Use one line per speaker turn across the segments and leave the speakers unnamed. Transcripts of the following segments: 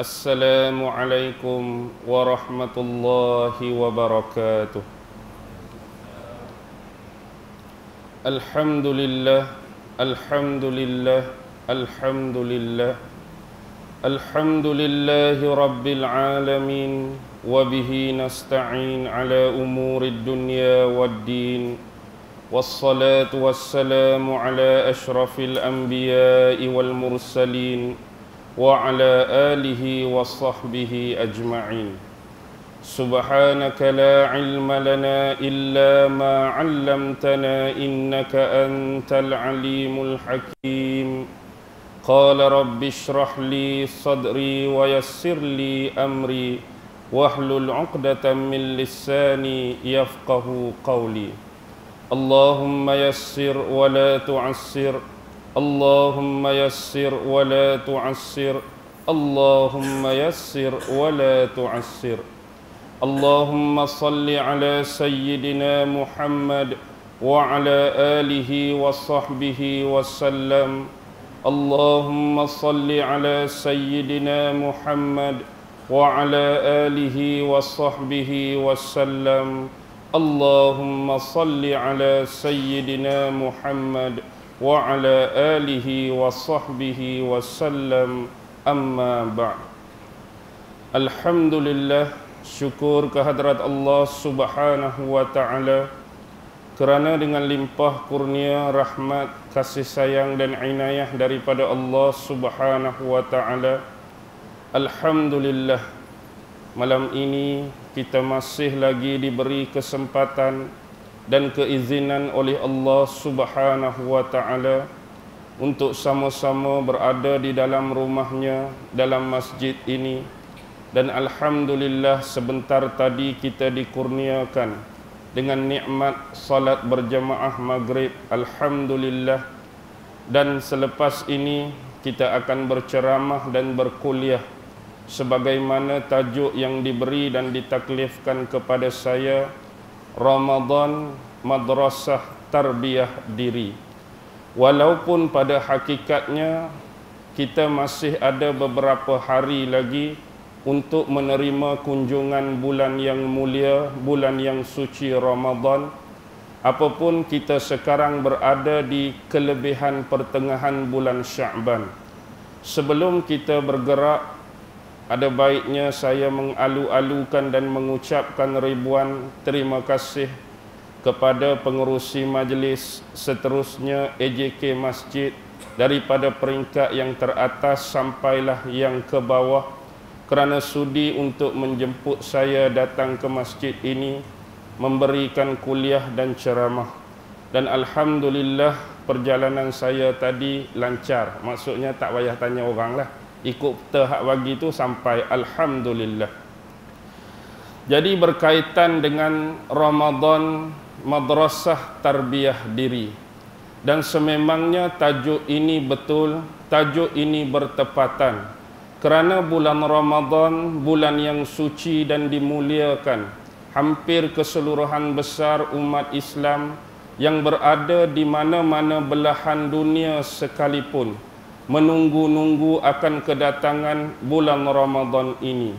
Assalamualaikum warahmatullahi wabarakatuh. Alhamdulillah, alhamdulillah, alhamdulillah. Alhamdulillahi rabbil alamin. Wabihi nasta'in ala umurid dunya waddin. Wassalatu wassalamu ala ashrafil anbiya'i wal mursalin wa ala alihi wa sahbihi ajma'in. Subhanaka la ilma lana illa ma 'allamtana innaka antal alimul hakim. Qala rabbi shrah li sadri wa yassir li amri wahlul 'uqdatam min lisani yafqahu qawli. Allahumma yassir wa la tu'assir. Allahumma yassir wa la tu'assir. Allahumma yassir wa la tu'assir. Allahumma salli ala sayyidina Muhammad wa ala alihi wa sahbihi wa sallam. Allahumma salli ala sayyidina Muhammad wa ala alihi wa sahbihi wa sallam. Allahumma salli ala sayyidina Muhammad wa ala alihi wa sahbihi wa sallam. Amma ba'd. Alhamdulillah, syukur kehadrat Allah Subhanahu wa ta'ala kerana dengan limpah kurnia rahmat, kasih sayang dan inayah daripada Allah Subhanahu wa ta'ala, alhamdulillah, malam ini kita masih lagi diberi kesempatan dan keizinan oleh Allah Subhanahu wa ta'ala untuk sama-sama berada di dalam rumahnya, dalam masjid ini. Dan alhamdulillah sebentar tadi kita dikurniakan dengan nikmat salat berjamaah maghrib. Alhamdulillah. Dan selepas ini kita akan berceramah dan berkuliah sebagaimana tajuk yang diberi dan ditaklifkan kepada saya, Ramadan Madrasah Tarbiyah Diri. Walaupun pada hakikatnya kita masih ada beberapa hari lagi untuk menerima kunjungan bulan yang mulia, bulan yang suci Ramadan. Apapun kita sekarang berada di kelebihan pertengahan bulan Sya'ban. Sebelum kita bergerak, ada baiknya saya mengalu-alukan dan mengucapkan ribuan terima kasih kepada pengerusi majlis, seterusnya AJK Masjid, daripada peringkat yang teratas sampailah yang ke bawah, kerana sudi untuk menjemput saya datang ke masjid ini, memberikan kuliah dan ceramah. Dan alhamdulillah perjalanan saya tadi lancar. Maksudnya tak payah tanya orang lah, ikut peta hak bagi tu sampai, alhamdulillah. Jadi berkaitan dengan Ramadan Madrasah Tarbiyah Diri, dan sememangnya tajuk ini betul, tajuk ini bertepatan kerana bulan Ramadan, bulan yang suci dan dimuliakan. Hampir keseluruhan besar umat Islam yang berada di mana-mana belahan dunia sekalipun menunggu-nunggu akan kedatangan bulan Ramadan ini.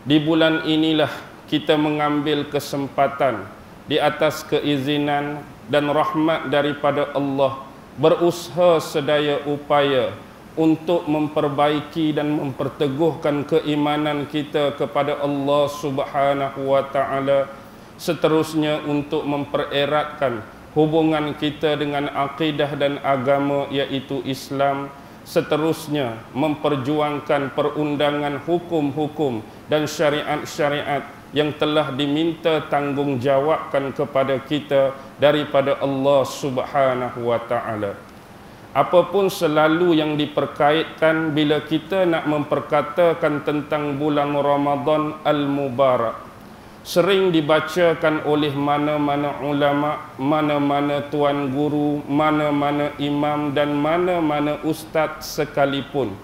Di bulan inilah kita mengambil kesempatan di atas keizinan dan rahmat daripada Allah, berusaha sedaya upaya untuk memperbaiki dan memperteguhkan keimanan kita kepada Allah Subhanahu wa ta'ala. Seterusnya untuk mempereratkan hubungan kita dengan akidah dan agama, iaitu Islam. Seterusnya memperjuangkan perundangan hukum-hukum dan syariat-syariat yang telah diminta tanggungjawabkan kepada kita daripada Allah Subhanahu wa ta'ala. Apapun selalu yang diperkaitkan bila kita nak memperkatakan tentang bulan Ramadan Al-Mubarak, sering dibacakan oleh mana-mana ulama, mana-mana tuan guru, mana-mana imam dan mana-mana ustaz sekalipun.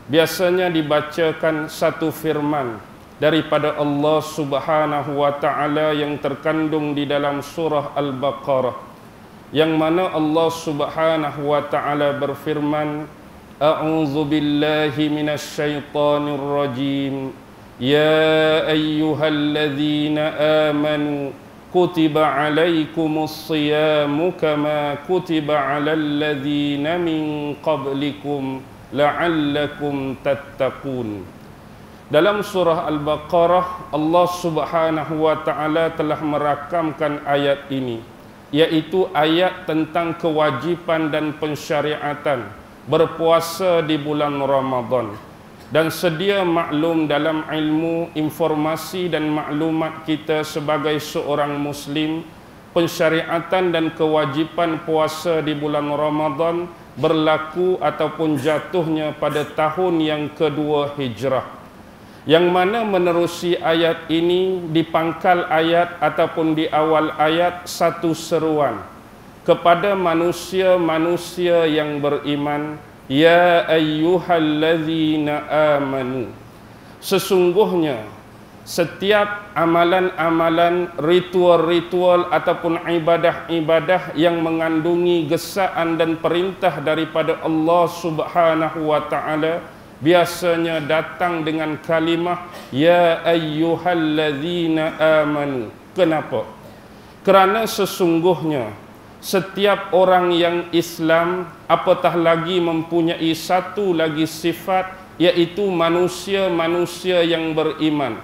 Biasanya dibacakan satu firman daripada Allah Subhanahu wa ta'ala yang terkandung di dalam surah Al-Baqarah, yang mana Allah Subhanahu wa ta'ala berfirman, A'udzu billahi minasy syaithanir rajim. Ya ayyuhalladzina amanu kutiba alaikumus shiyamu kama kutiba alal ladzina min qablikum la'allakum tattaqun. Dalam surah Al-Baqarah, Allah Subhanahu wa taala telah merakamkan ayat ini, yaitu ayat tentang kewajiban dan pensyariatan berpuasa di bulan Ramadan. Dan sedia maklum dalam ilmu, informasi dan maklumat kita sebagai seorang Muslim, pensyariatan dan kewajiban puasa di bulan Ramadan berlaku ataupun jatuhnya pada tahun yang kedua Hijrah, yang mana menerusi ayat ini di pangkal ayat ataupun di awal ayat satu seruan kepada manusia-manusia yang beriman. Ya ayyuhalladzina amanu, sesungguhnya setiap amalan-amalan, ritual-ritual ataupun ibadah-ibadah yang mengandungi gesaan dan perintah daripada Allah Subhanahu wa taala biasanya datang dengan kalimah ya ayyuhalladzina amanu. Kenapa? Kerana sesungguhnya setiap orang yang Islam, apatah lagi mempunyai satu lagi sifat, yaitu manusia-manusia yang beriman.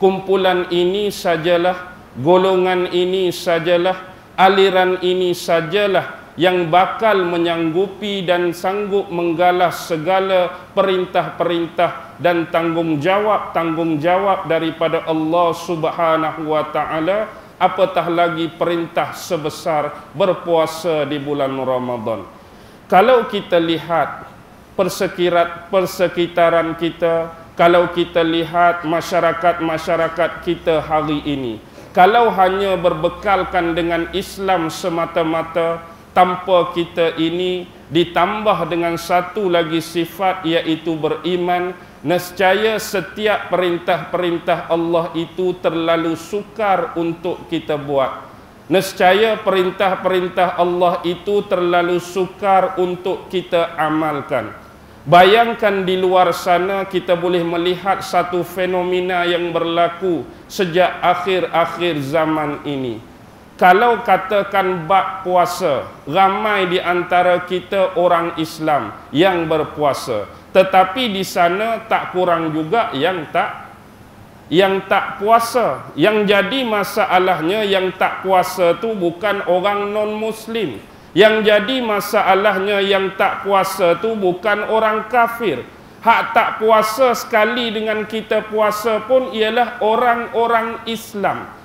Kumpulan ini sajalah, golongan ini sajalah, aliran ini sajalah yang bakal menyanggupi dan sanggup menggalas segala perintah-perintah dan tanggungjawab daripada Allah Subhanahu wa taala, apatah lagi perintah sebesar berpuasa di bulan Ramadan. Kalau kita lihat persekitaran kita, kalau kita lihat masyarakat kita hari ini, kalau hanya berbekalkan dengan Islam semata-mata, tanpa kita ini ditambah dengan satu lagi sifat, yaitu beriman, nescaya setiap perintah-perintah Allah itu terlalu sukar untuk kita buat. Nescaya perintah-perintah Allah itu terlalu sukar untuk kita amalkan. Bayangkan di luar sana kita boleh melihat satu fenomena yang berlaku sejak akhir-akhir zaman ini. Kalau katakan bab puasa, ramai di antara kita orang Islam yang berpuasa, tetapi di sana tak kurang juga yang tak puasa. Yang jadi masalahnya yang tak puasa tu bukan orang non-Muslim. Yang jadi masalahnya yang tak puasa tu bukan orang kafir. Hak tak puasa sekali dengan kita puasa pun ialah orang-orang Islam.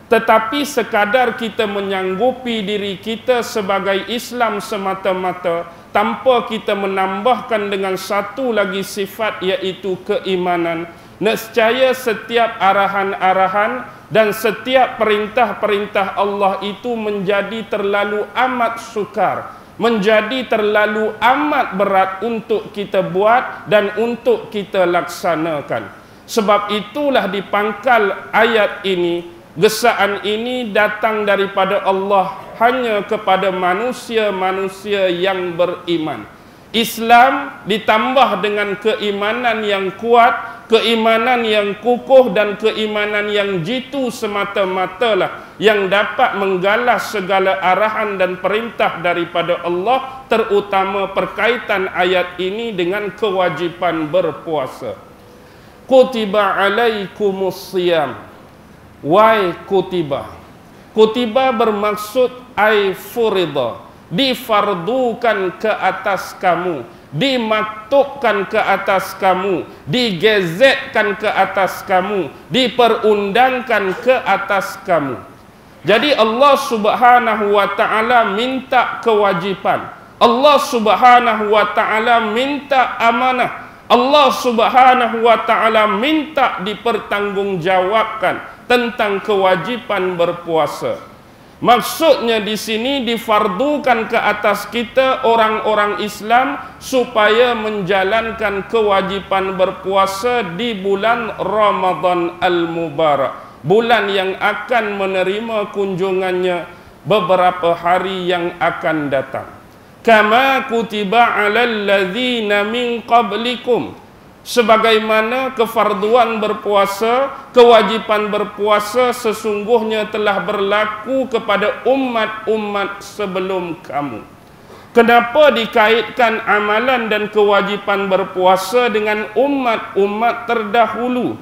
Tetapi sekadar kita menyanggupi diri kita sebagai Islam semata-mata, tanpa kita menambahkan dengan satu lagi sifat, iaitu keimanan, nescaya setiap arahan-arahan dan setiap perintah-perintah Allah itu menjadi terlalu amat sukar, menjadi terlalu amat berat untuk kita buat dan untuk kita laksanakan. Sebab itulah di pangkal ayat ini, gesaan ini datang daripada Allah hanya kepada manusia-manusia yang beriman. Islam ditambah dengan keimanan yang kuat, keimanan yang kukuh dan keimanan yang jitu semata-matalah yang dapat menggalas segala arahan dan perintah daripada Allah, terutama perkaitan ayat ini dengan kewajiban berpuasa. Kutiba alaikumus shiyam. Why kutiba? Kutiba bermaksud ay furida, difardukan ke atas kamu, dimaktubkan ke atas kamu, digezetkan ke atas kamu, diperundangkan ke atas kamu. Jadi Allah Subhanahu wa taala minta kewajiban, Allah Subhanahu wa taala minta amanah, Allah Subhanahu wa taala minta dipertanggungjawabkan tentang kewajiban berpuasa. Maksudnya di sini difardukan ke atas kita orang-orang Islam supaya menjalankan kewajiban berpuasa di bulan Ramadan Al-Mubarak, bulan yang akan menerima kunjungannya beberapa hari yang akan datang. kama kutiba 'alal ladzina min qablikum, sebagaimana kefarduan berpuasa, kewajiban berpuasa sesungguhnya telah berlaku kepada umat-umat sebelum kamu. Kenapa dikaitkan amalan dan kewajiban berpuasa dengan umat-umat terdahulu?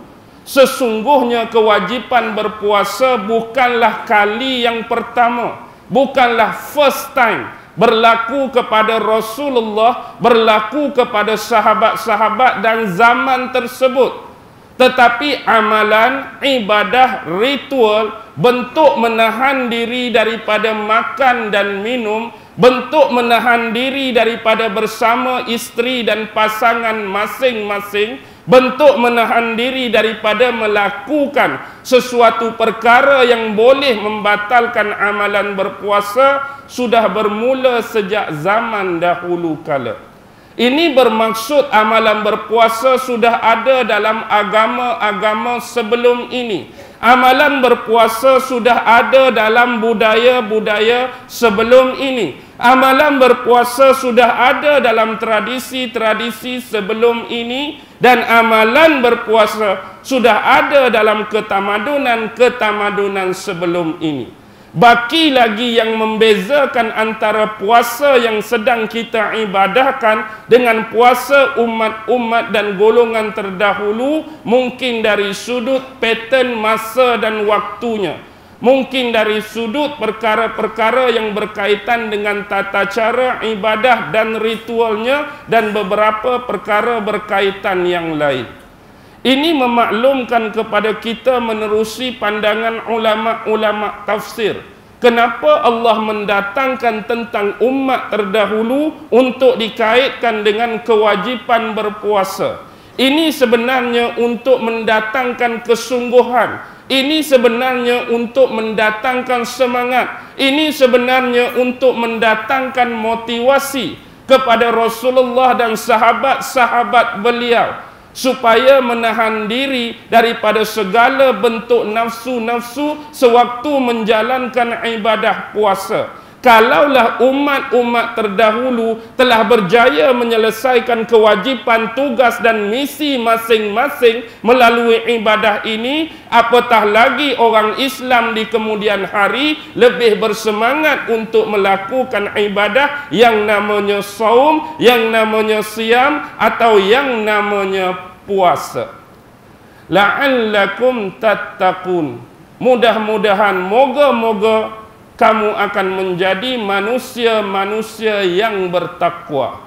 Sesungguhnya kewajiban berpuasa bukanlah kali yang pertama, bukanlah first time berlaku kepada Rasulullah, berlaku kepada sahabat-sahabat dan zaman tersebut. Tetapi amalan, ibadah, ritual, bentuk menahan diri daripada makan dan minum, bentuk menahan diri daripada bersama isteri dan pasangan masing-masing, bentuk menahan diri daripada melakukan sesuatu perkara yang boleh membatalkan amalan berpuasa sudah bermula sejak zaman dahulu kala. Ini bermaksud amalan berpuasa sudah ada dalam agama-agama sebelum ini. Amalan berpuasa sudah ada dalam budaya-budaya sebelum ini. Amalan berpuasa sudah ada dalam tradisi-tradisi sebelum ini, dan amalan berpuasa sudah ada dalam ketamadunan-ketamadunan sebelum ini. Baki lagi yang membezakan antara puasa yang sedang kita ibadahkan dengan puasa umat-umat dan golongan terdahulu, mungkin dari sudut pattern masa dan waktunya, mungkin dari sudut perkara-perkara yang berkaitan dengan tata cara ibadah dan ritualnya, dan beberapa perkara berkaitan yang lain. Ini memaklumkan kepada kita menerusi pandangan ulama-ulama tafsir, kenapa Allah mendatangkan tentang umat terdahulu untuk dikaitkan dengan kewajiban berpuasa. Ini sebenarnya untuk mendatangkan kesungguhan, ini sebenarnya untuk mendatangkan semangat, ini sebenarnya untuk mendatangkan motivasi kepada Rasulullah dan sahabat-sahabat beliau, supaya menahan diri daripada segala bentuk nafsu-nafsu sewaktu menjalankan ibadah puasa. Kalaulah umat-umat terdahulu telah berjaya menyelesaikan kewajipan, tugas dan misi masing-masing melalui ibadah ini, apatah lagi orang Islam di kemudian hari lebih bersemangat untuk melakukan ibadah yang namanya saum, yang namanya siam, atau yang namanya puasa. La'allakum tattaqun. Mudah-mudahan, moga-moga kamu akan menjadi manusia-manusia yang bertakwa.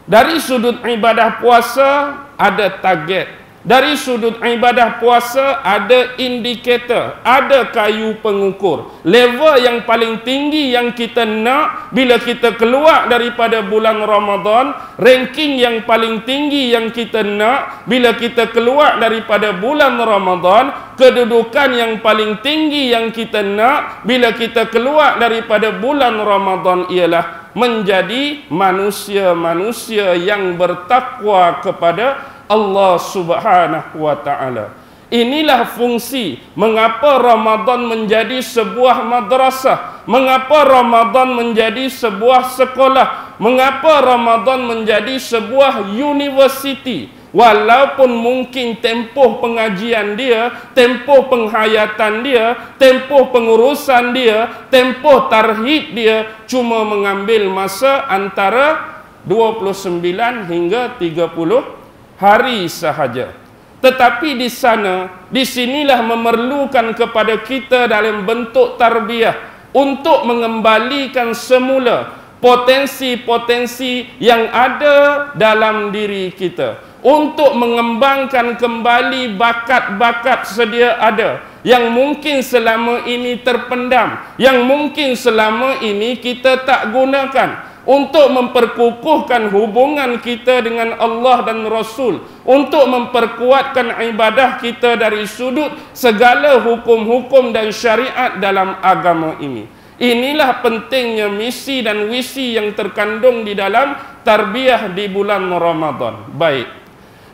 Dari sudut ibadah puasa ada target. Dari sudut ibadah puasa ada indikator, ada kayu pengukur. Level yang paling tinggi yang kita nak bila kita keluar daripada bulan Ramadan, ranking yang paling tinggi yang kita nak bila kita keluar daripada bulan Ramadan, kedudukan yang paling tinggi yang kita nak bila kita keluar daripada bulan Ramadan ialah menjadi manusia-manusia yang bertakwa kepada Allah Subhanahu wa ta'ala. Inilah fungsi mengapa Ramadan menjadi sebuah madrasah, mengapa Ramadan menjadi sebuah sekolah, mengapa Ramadan menjadi sebuah university. Walaupun mungkin tempoh pengajian dia, tempoh penghayatan dia, tempoh pengurusan dia, tempoh tarhib dia cuma mengambil masa antara 29 hingga 30 hari sahaja. Tetapi di sana, di sinilah memerlukan kepada kita dalam bentuk tarbiyah untuk mengembalikan semula potensi-potensi yang ada dalam diri kita, untuk mengembangkan kembali bakat-bakat sedia ada yang mungkin selama ini terpendam, yang mungkin selama ini kita tak gunakan, untuk memperkukuhkan hubungan kita dengan Allah dan Rasul, untuk memperkuatkan ibadah kita dari sudut segala hukum-hukum dan syariat dalam agama ini. Inilah pentingnya misi dan visi yang terkandung di dalam tarbiyah di bulan Ramadan. Baik,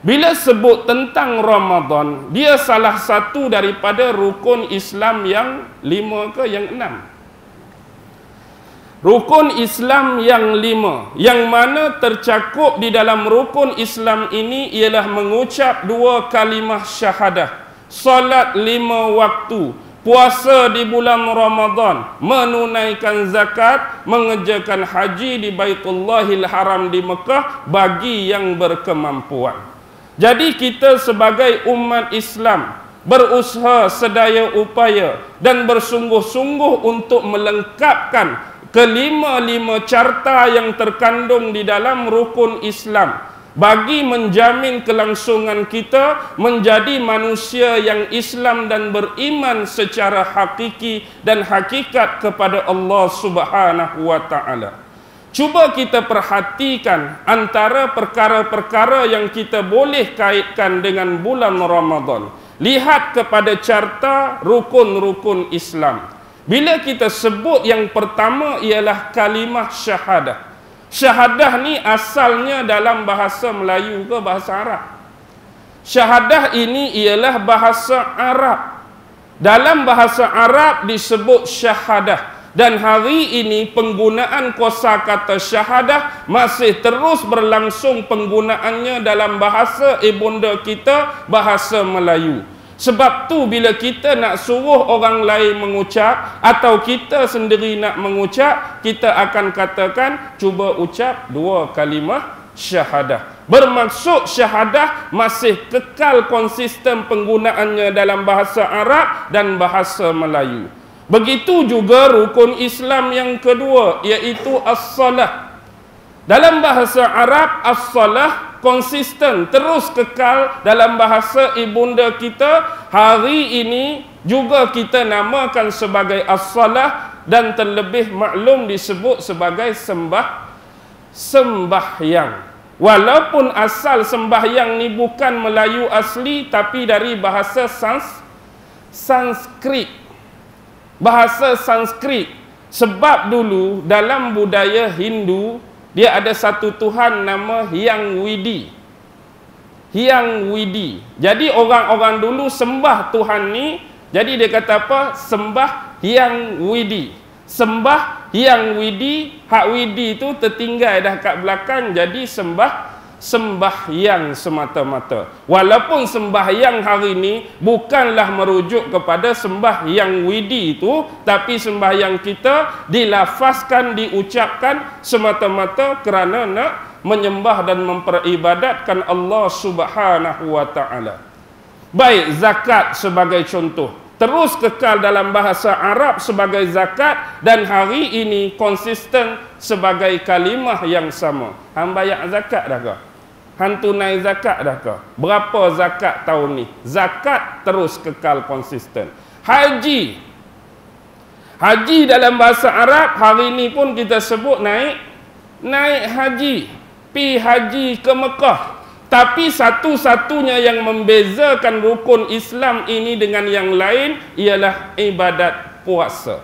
bila sebut tentang Ramadan, dia salah satu daripada rukun Islam yang 5 ke yang 6. Rukun Islam yang 5, yang mana tercakup di dalam rukun Islam ini ialah mengucap 2 kalimah syahadah, solat 5 waktu, puasa di bulan Ramadan, menunaikan zakat, mengerjakan haji di Baitullahil Haram di Mekah bagi yang berkemampuan. Jadi kita sebagai umat Islam berusaha sedaya upaya dan bersungguh-sungguh untuk melengkapkan kelima-lima carta yang terkandung di dalam rukun Islam bagi menjamin kelangsungan kita menjadi manusia yang Islam dan beriman secara hakiki dan hakikat kepada Allah Subhanahu wa taala. Cuba kita perhatikan antara perkara-perkara yang kita boleh kaitkan dengan bulan Ramadan. Lihat kepada carta rukun-rukun Islam. Bila kita sebut yang pertama ialah kalimah syahadah. Syahadah ni asalnya dalam bahasa Melayu ke bahasa Arab? Syahadah ini ialah bahasa Arab. Dalam bahasa Arab disebut syahadah. Dan hari ini penggunaan kosakata syahadah masih terus berlangsung penggunaannya dalam bahasa ibunda kita, bahasa Melayu. Sebab tu bila kita nak suruh orang lain mengucap atau kita sendiri nak mengucap, kita akan katakan cuba ucap 2 kalimah syahadah. Bermaksud syahadah masih kekal konsisten penggunaannya dalam bahasa Arab dan bahasa Melayu. Begitu juga rukun Islam yang kedua, iaitu as-salah. Dalam bahasa Arab, as-salah konsisten, terus kekal dalam bahasa ibunda kita. Hari ini juga kita namakan sebagai as-salah dan terlebih maklum disebut sebagai sembahyang. Walaupun asal sembahyang ni bukan Melayu asli tapi dari bahasa Sanskrit. Bahasa Sanskrit. Sebab dulu dalam budaya Hindu dia ada satu Tuhan nama Hyang Widi. Hyang Widi. Jadi orang-orang dulu sembah Tuhan ni. Jadi dia kata apa? Sembah Hyang Widi. Sembah Hyang Widi. Hak Widi tu tertinggal dah kat belakang. Jadi sembahyang semata-mata. Walaupun sembahyang hari ini bukanlah merujuk kepada sembahyang Widi itu, tapi sembahyang kita dilafazkan, diucapkan semata-mata kerana nak menyembah dan memperibadatkan Allah Subhanahu wa taala. Baik, zakat sebagai contoh, terus kekal dalam bahasa Arab sebagai zakat dan hari ini konsisten sebagai kalimah yang sama. Hang bayar zakat dah ke? Hang tunai zakat dah ke? Berapa zakat tahun ni? Zakat terus kekal konsisten. Haji. Haji dalam bahasa Arab hari ni pun kita sebut naik haji. Pi haji ke Mekah. Tapi satu-satunya yang membezakan rukun Islam ini dengan yang lain ialah ibadat puasa.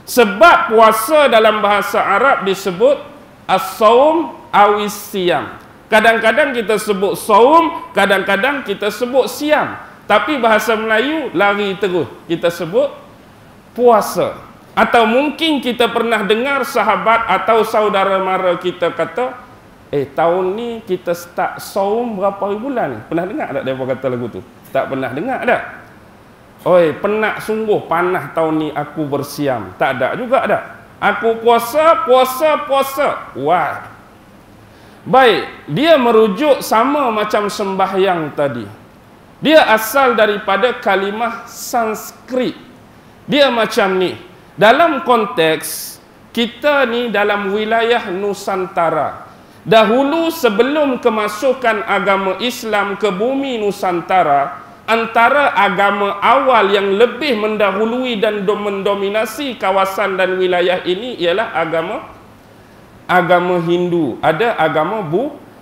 Sebab puasa dalam bahasa Arab disebut as-saum awis siyam. Kadang-kadang kita sebut saum, kadang-kadang kita sebut siam. Tapi bahasa Melayu lari terus. Kita sebut puasa. Atau mungkin kita pernah dengar sahabat atau saudara mara kita kata, tahun ni kita start saum berapa hari bulan? Pernah dengar tak mereka kata lagu tu? Tak pernah dengar tak? Oi, penat sungguh panah tahun ni aku bersiam. Tak ada juga tak? Aku puasa. Wah. Baik, dia merujuk sama macam sembahyang tadi. Dia asal daripada kalimah Sanskrit. Dia macam ni. Dalam konteks kita ni dalam wilayah Nusantara. Dahulu sebelum kemasukan agama Islam ke bumi Nusantara, antara agama awal yang lebih mendahului dan mendominasi kawasan dan wilayah ini ialah agama Hindu, ada agama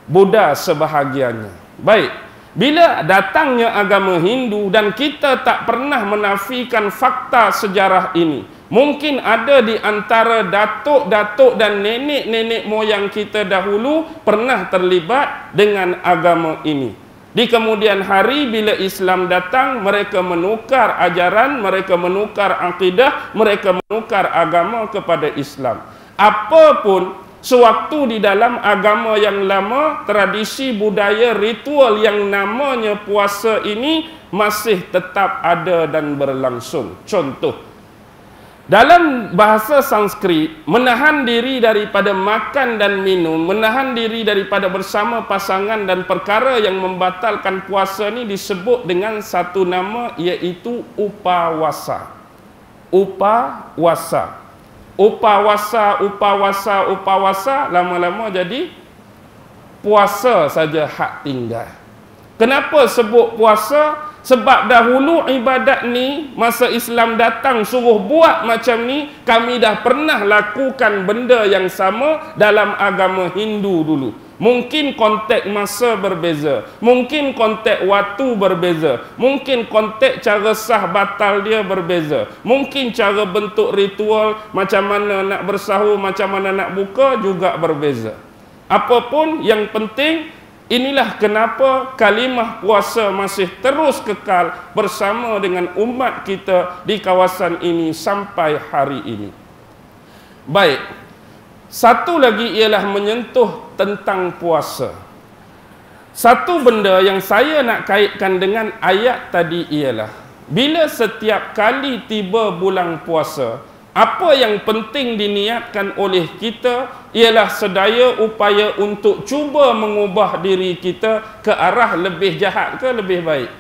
Buddha sebahagiannya. Baik, bila datangnya agama Hindu dan kita tak pernah menafikan fakta sejarah ini, mungkin ada di antara datuk-datuk dan nenek-nenek moyang kita dahulu pernah terlibat dengan agama ini. Di kemudian hari bila Islam datang, mereka menukar ajaran, mereka menukar akidah, mereka menukar agama kepada Islam. Apapun sewaktu di dalam agama yang lama, tradisi, budaya, ritual yang namanya puasa ini masih tetap ada dan berlangsung. Contoh, dalam bahasa Sanskrit, menahan diri daripada makan dan minum, menahan diri daripada bersama pasangan dan perkara yang membatalkan puasa ini disebut dengan satu nama, iaitu upawasa. Upawasa. Upawasa, lama-lama jadi puasa saja hak tinggal. Kenapa sebut puasa? Sebab dahulu ibadat ni, masa Islam datang suruh buat macam ni, kami dah pernah lakukan benda yang sama dalam agama Hindu dulu. Mungkin konteks masa berbeza, mungkin konteks waktu berbeza, mungkin konteks cara sah batal dia berbeza, mungkin cara bentuk ritual, macam mana nak bersahur, macam mana nak buka juga berbeza. Apapun yang penting, inilah kenapa kalimah puasa masih terus kekal bersama dengan umat kita di kawasan ini sampai hari ini. Baik, satu lagi ialah menyentuh tentang puasa. Satu benda yang saya nak kaitkan dengan ayat tadi ialah, bila setiap kali tiba bulan puasa, apa yang penting diniatkan oleh kita ialah sedaya upaya untuk cuba mengubah diri kita ke arah lebih jahat ke lebih baik.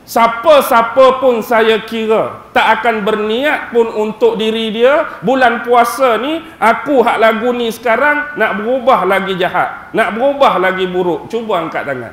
Siapa-siapa pun saya kira tak akan berniat pun untuk diri dia, bulan puasa ni, aku hak lagu ni sekarang nak berubah lagi jahat, nak berubah lagi buruk. Cuba angkat tangan.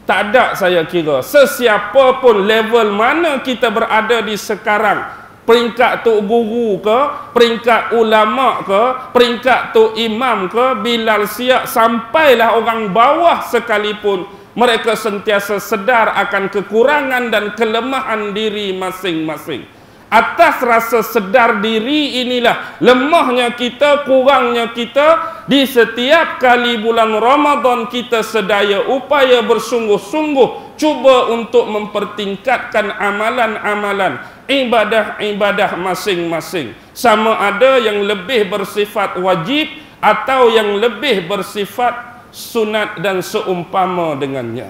Tak ada, saya kira. Sesiapa pun, level mana kita berada di sekarang, peringkat tok guru ke, peringkat ulama ke, peringkat tok imam ke, Bilal Siap, sampailah orang bawah sekalipun, mereka sentiasa sedar akan kekurangan dan kelemahan diri masing-masing. Atas rasa sedar diri inilah lemahnya kita, kurangnya kita, di setiap kali bulan Ramadan kita sedaya upaya bersungguh-sungguh cuba untuk mempertingkatkan amalan-amalan, ibadah-ibadah masing-masing. Sama ada yang lebih bersifat wajib atau yang lebih bersifat sunat dan seumpama dengannya.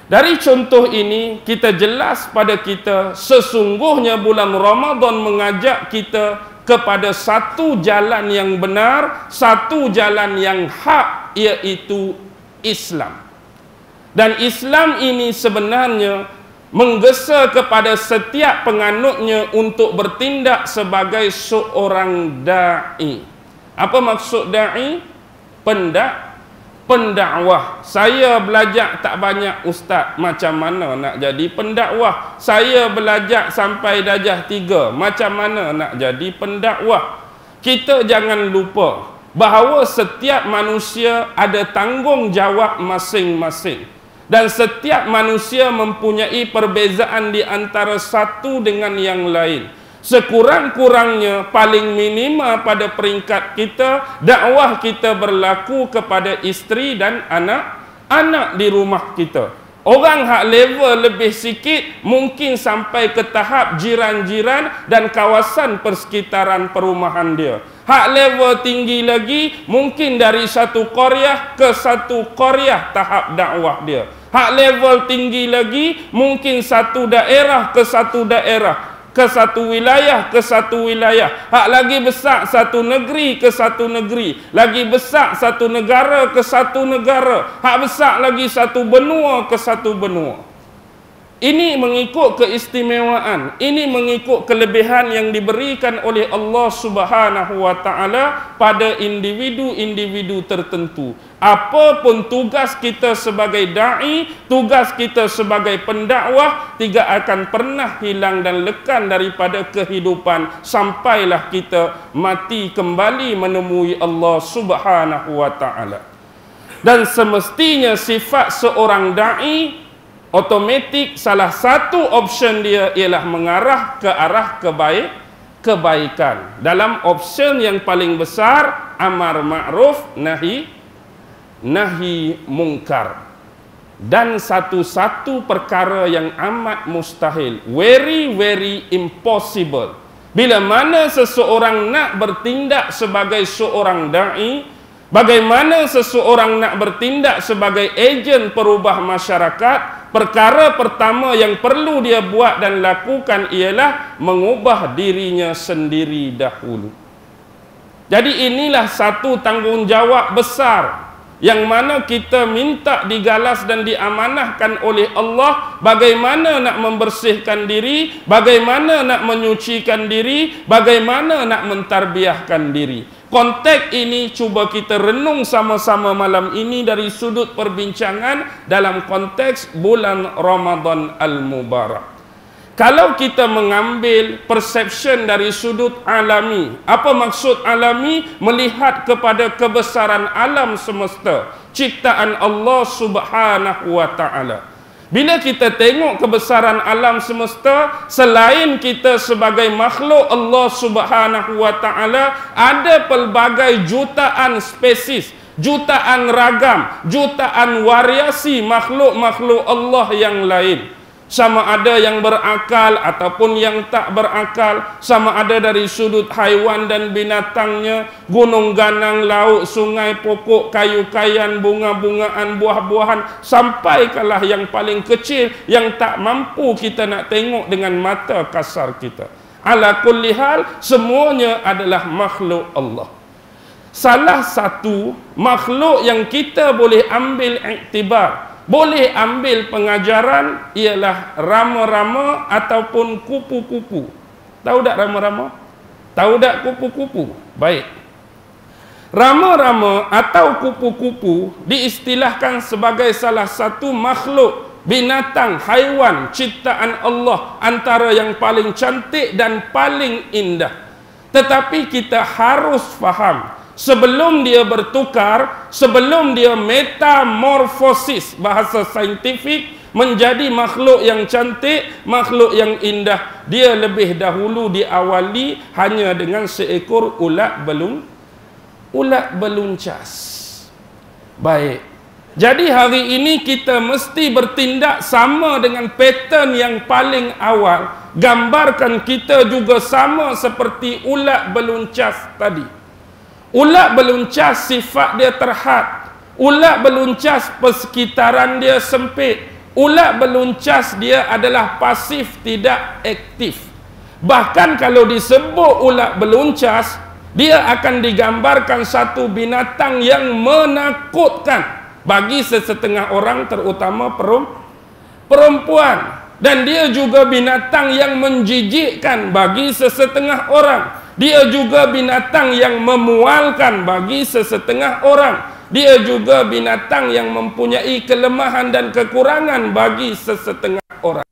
Dari contoh ini kita jelas pada kita sesungguhnya bulan Ramadan mengajak kita kepada satu jalan yang benar, satu jalan yang hak, iaitu Islam. Dan Islam ini sebenarnya menggesa kepada setiap penganutnya untuk bertindak sebagai seorang da'i. Apa maksud da'i? Pendakwah. Saya belajar tak banyak ustaz, macam mana nak jadi pendakwah? Saya belajar sampai darjah 3, macam mana nak jadi pendakwah? Kita jangan lupa bahawa setiap manusia ada tanggungjawab masing-masing, dan setiap manusia mempunyai perbezaan di antara satu dengan yang lain. Sekurang-kurangnya, paling minima pada peringkat kita, dakwah kita berlaku kepada isteri dan anak-anak di rumah kita. Orang hak level lebih sikit mungkin sampai ke tahap jiran-jiran dan kawasan persekitaran perumahan dia. Hak level tinggi lagi mungkin dari satu qaryah ke satu qaryah tahap dakwah dia. Hak level tinggi lagi mungkin satu daerah ke satu daerah, ke satu wilayah ke satu wilayah. Hak lagi besar satu negeri ke satu negeri, lagi besar satu negara ke satu negara, hak besar lagi satu benua ke satu benua. Ini mengikut keistimewaan, ini mengikut kelebihan yang diberikan oleh Allah Subhanahu wa taala pada individu-individu tertentu. Apapun tugas kita sebagai dai, tugas kita sebagai pendakwah, tidak akan pernah hilang dan lekan daripada kehidupan sampailah kita mati kembali menemui Allah Subhanahu wa taala. Dan semestinya sifat seorang dai automatik salah satu option dia ialah mengarah ke arah kebaikan. Dalam option yang paling besar, amar ma'ruf nahi mungkar. Dan satu-satu perkara yang amat mustahil, very impossible, Bila mana seseorang nak bertindak sebagai seorang da'i, bagaimana seseorang nak bertindak sebagai ejen perubah masyarakat, perkara pertama yang perlu dia buat dan lakukan ialah mengubah dirinya sendiri dahulu. Jadi inilah satu tanggungjawab besar yang mana kita minta digalas dan diamanahkan oleh Allah, bagaimana nak membersihkan diri, bagaimana nak menyucikan diri, bagaimana nak mentarbiahkan diri. Konteks ini cuba kita renung sama-sama malam ini dari sudut perbincangan dalam konteks bulan Ramadan Al-Mubarak. Kalau kita mengambil perception dari sudut alami, apa maksud alami? Melihat kepada kebesaran alam semesta, ciptaan Allah Subhanahu wa Ta'ala. Bila kita tengok kebesaran alam semesta, selain kita sebagai makhluk Allah Subhanahu wa Ta'ala, ada pelbagai jutaan spesies, jutaan ragam, jutaan variasi makhluk-makhluk Allah yang lain. Sama ada yang berakal ataupun yang tak berakal, sama ada dari sudut haiwan dan binatangnya, gunung ganang, laut, sungai, pokok, kayu-kayan, bunga-bungaan, buah-buahan, sampai kalah yang paling kecil yang tak mampu kita nak tengok dengan mata kasar kita. Ala kulli hal, semuanya adalah makhluk Allah. Salah satu makhluk yang kita boleh ambil iktibar, boleh ambil pengajaran ialah rama-rama ataupun kupu-kupu. Tahu tak rama-rama? Tahu tak kupu-kupu? Baik. Rama-rama atau kupu-kupu diistilahkan sebagai salah satu makhluk, binatang, haiwan, ciptaan Allah antara yang paling cantik dan paling indah. Tetapi kita harus faham, sebelum dia bertukar, sebelum dia metamorfosis, bahasa saintifik, menjadi makhluk yang cantik, makhluk yang indah, dia lebih dahulu diawali hanya dengan seekor ulat beluncas. Baik. Jadi hari ini kita mesti bertindak sama dengan pattern yang paling awal. Gambarkan kita juga sama seperti ulat beluncas tadi. Ulat beluncas sifat dia terhad. Ulat beluncas persekitaran dia sempit. Ulat beluncas dia adalah pasif, tidak aktif. Bahkan kalau disebut ulat beluncas, dia akan digambarkan satu binatang yang menakutkan bagi sesetengah orang, terutama perempuan. Dan dia juga binatang yang menjijikkan bagi sesetengah orang. Dia juga binatang yang memualkan bagi sesetengah orang. Dia juga binatang yang mempunyai kelemahan dan kekurangan bagi sesetengah orang.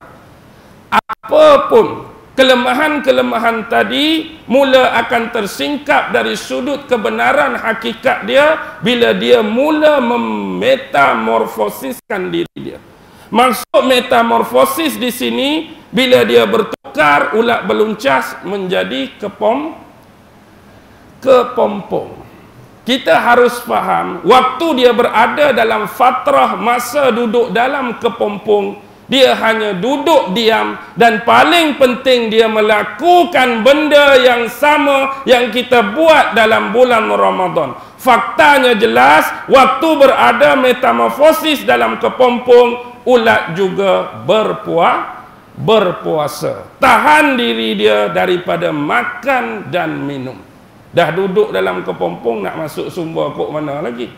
Apapun kelemahan-kelemahan tadi mula akan tersingkap dari sudut kebenaran hakikat dia bila dia mula memetamorfosiskan diri dia. Maksud metamorfosis di sini, bila dia bertukar ulat beluncas menjadi kepompong. Kita harus faham, waktu dia berada dalam fatrah masa duduk dalam kepompong, dia hanya duduk diam dan paling penting dia melakukan benda yang sama yang kita buat dalam bulan Ramadan. Faktanya jelas, waktu berada metamorfosis dalam kepompong, ulat juga berpuasa. Tahan diri dia daripada makan dan minum. Dah duduk dalam kepompong, nak masuk sumber kok mana lagi?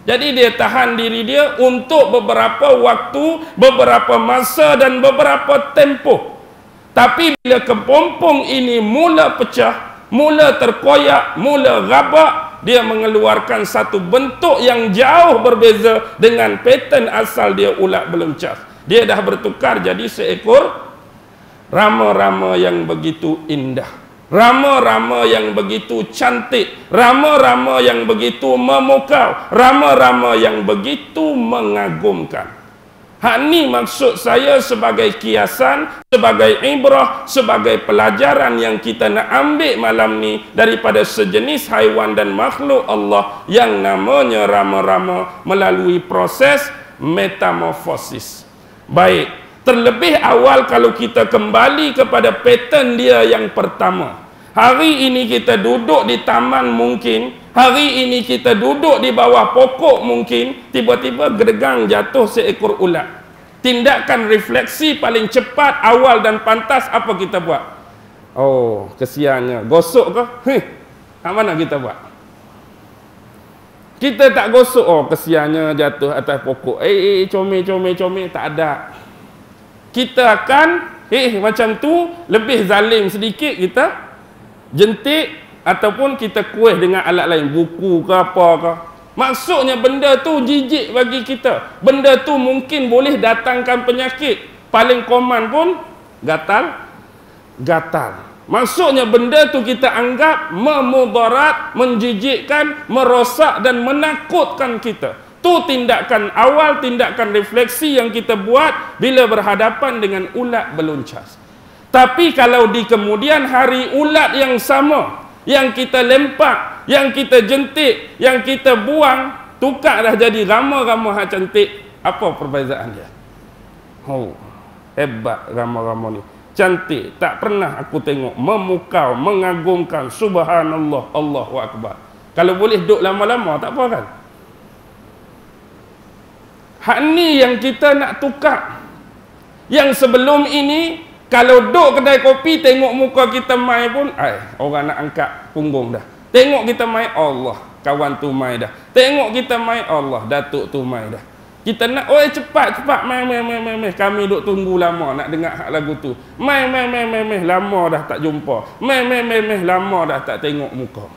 Jadi dia tahan diri dia untuk beberapa waktu, beberapa masa dan beberapa tempoh. Tapi bila kepompong ini mula pecah, mula terkoyak, mula rabak, dia mengeluarkan satu bentuk yang jauh berbeza dengan pattern asal dia ulat beluncas. Dia dah bertukar jadi seekor rama-rama yang begitu indah, rama-rama yang begitu cantik, rama-rama yang begitu memukau, rama-rama yang begitu mengagumkan. Hak ni maksud saya sebagai kiasan, sebagai ibrah, sebagai pelajaran yang kita nak ambil malam ni daripada sejenis haiwan dan makhluk Allah yang namanya rama-rama melalui proses metamorfosis. Baik, terlebih awal kalau kita kembali kepada pattern dia yang pertama. Hari ini kita duduk di taman mungkin, hari ini kita duduk di bawah pokok mungkin, tiba-tiba gedegang jatuh seekor ulat. Tindakan refleksi paling cepat, awal dan pantas apa kita buat? Oh, kesiannya. Gosok ke? Mana kita buat? Kita tak gosok. Oh, kesiannya jatuh atas pokok. Comel, tak ada. Kita akan, macam tu, lebih zalim sedikit kita jentik ataupun kita kuih dengan alat lain, buku ke apa ke. Maksudnya benda tu jijik bagi kita. Benda tu mungkin boleh datangkan penyakit. Paling common pun gatal. Maksudnya benda tu kita anggap memudarat, menjijikkan, merosak dan menakutkan kita. Tu tindakan awal, tindakan refleksi yang kita buat bila berhadapan dengan ulat beluncas. Tapi kalau di kemudian hari ulat yang sama, yang kita lempak, yang kita jentik, yang kita buang, tukar dah jadi rama-rama hak cantik, apa perbezaan dia? Oh, hebat rama-rama ni. Cantik, tak pernah aku tengok, memukau, mengagumkan, subhanallah, Allahu akbar. Kalau boleh duduk lama-lama tak apa kan? Hak ni yang kita nak tukar. Yang sebelum ini, kalau duduk kedai kopi, tengok muka kita mai pun, orang nak angkat punggung dah. Tengok kita mai, Allah, kawan tu mai dah. Tengok kita mai, Allah, datuk tu mai dah. Kita nak, cepat, mai. Kami duk tunggu lama nak dengar hak lagu tu. Mai, lama dah tak jumpa. Mai, lama dah tak tengok muka.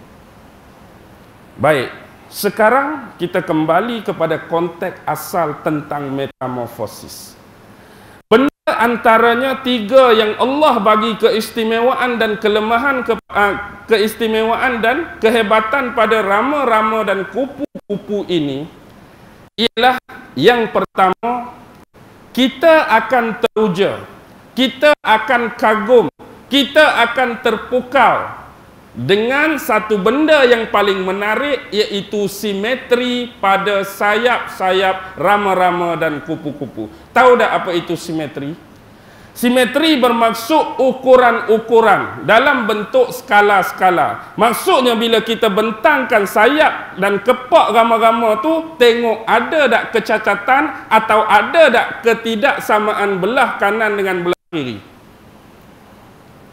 Baik, sekarang kita kembali kepada konteks asal tentang metamorfosis. Antaranya tiga yang Allah bagi keistimewaan dan kelemahan, keistimewaan dan kehebatan pada rama-rama dan kupu-kupu ini ialah yang pertama, kita akan teruja, kita akan kagum, kita akan terpukau dengan satu benda yang paling menarik, iaitu simetri pada sayap-sayap rama-rama dan kupu-kupu. Tahu tak apa itu simetri? Simetri bermaksud ukuran-ukuran dalam bentuk skala-skala. Maksudnya bila kita bentangkan sayap dan kepak rama-rama tu, tengok ada tak kecacatan atau ada tak ketidaksamaan belah kanan dengan belah kiri.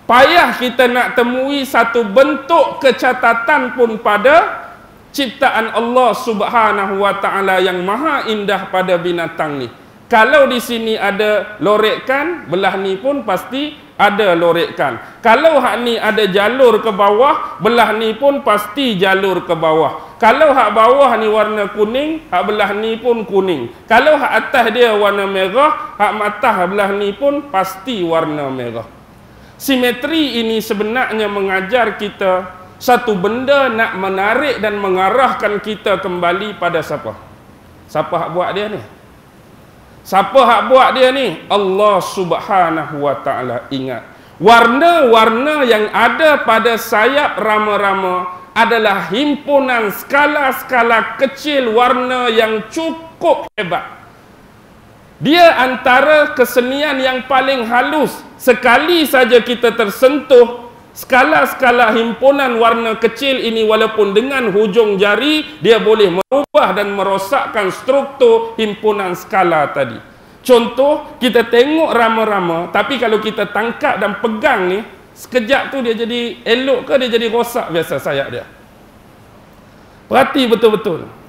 Payah kita nak temui satu bentuk kecacatan pun pada ciptaan Allah Subhanahu wa taala yang maha indah pada binatang ni. Kalau di sini ada lorekan, belah ni pun pasti ada lorekan. Kalau hak ni ada jalur ke bawah, belah ni pun pasti jalur ke bawah. Kalau hak bawah ni warna kuning, hak belah ni pun kuning. Kalau hak atas dia warna merah, hak atas belah ni pun pasti warna merah. Simetri ini sebenarnya mengajar kita satu benda nak menarik dan mengarahkan kita kembali pada siapa? Siapa hak buat dia ni? Siapa hak buat dia ni? Allah Subhanahu wa taala. Ingat, warna-warna yang ada pada sayap rama-rama adalah himpunan skala-skala kecil warna yang cukup hebat. Dia antara kesenian yang paling halus. Sekali saja kita tersentuh skala-skala himpunan warna kecil ini, walaupun dengan hujung jari, dia boleh merubah dan merosakkan struktur himpunan skala tadi. Contoh, kita tengok rama-rama, tapi kalau kita tangkap dan pegang ni, sekejap tu dia jadi elok ke dia jadi rosak biasa sayap dia. Perhati betul-betul.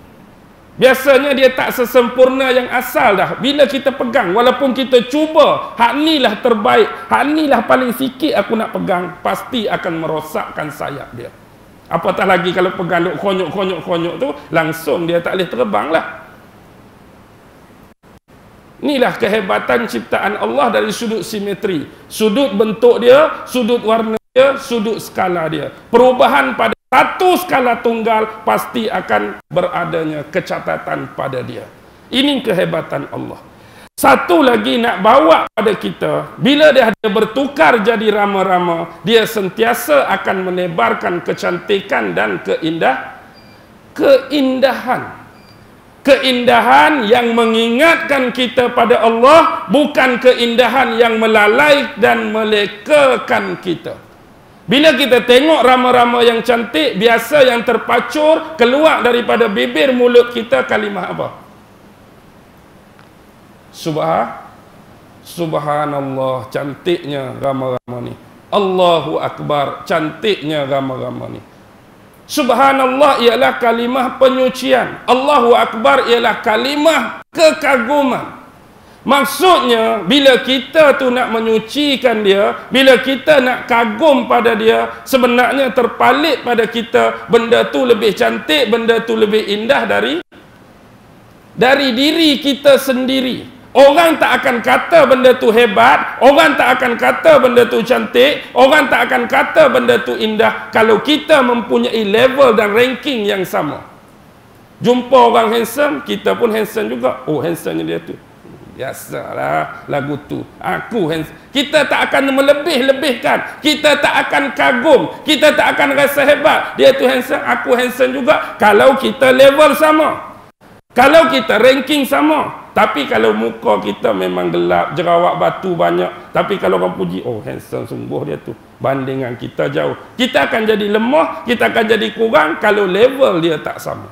Biasanya dia tak sesempurna yang asal dah. Bila kita pegang, walaupun kita cuba, hak ni lah terbaik, hak ni lah paling sikit aku nak pegang, pasti akan merosakkan sayap dia. Apatah lagi kalau pegang duk konyok tu, langsung dia tak boleh terbang lah. Inilah kehebatan ciptaan Allah dari sudut simetri. Sudut bentuk dia, sudut warna dia, sudut skala dia. Perubahan pada satu skala tunggal pasti akan beradanya kecacatan pada dia. Ini kehebatan Allah. Satu lagi nak bawa pada kita, bila dia bertukar jadi rama-rama, dia sentiasa akan menebarkan kecantikan dan keindahan. Keindahan yang mengingatkan kita pada Allah, bukan keindahan yang melalai dan melekakan kita. Bila kita tengok rama-rama yang cantik, biasa yang terpacur keluar daripada bibir mulut kita kalimah apa? Subhanallah, cantiknya rama-rama ni. Allahu Akbar, cantiknya rama-rama ni. Subhanallah ialah kalimah penyucian. Allahu Akbar ialah kalimah kekaguman. Maksudnya, bila kita tu nak menyucikan dia, bila kita nak kagum pada dia, sebenarnya terpalit pada kita, benda tu lebih cantik, benda tu lebih indah dari diri kita sendiri. Orang tak akan kata benda tu hebat, orang tak akan kata benda tu cantik, orang tak akan kata benda tu indah kalau kita mempunyai level dan ranking yang sama. Jumpa orang handsome, kita pun handsome juga. Oh, handsome-nya dia tu. Biasalah lagu tu. Aku handsome. Kita tak akan melebih-lebihkan. Kita tak akan kagum. Kita tak akan rasa hebat. Dia tu handsome, aku handsome juga. Kalau kita level sama. Kalau kita ranking sama. Tapi kalau muka kita memang gelap, jerawat batu banyak. Tapi kalau orang puji, oh handsome sungguh dia tu. Bandingan kita jauh. Kita akan jadi lemah, kita akan jadi kurang kalau level dia tak sama.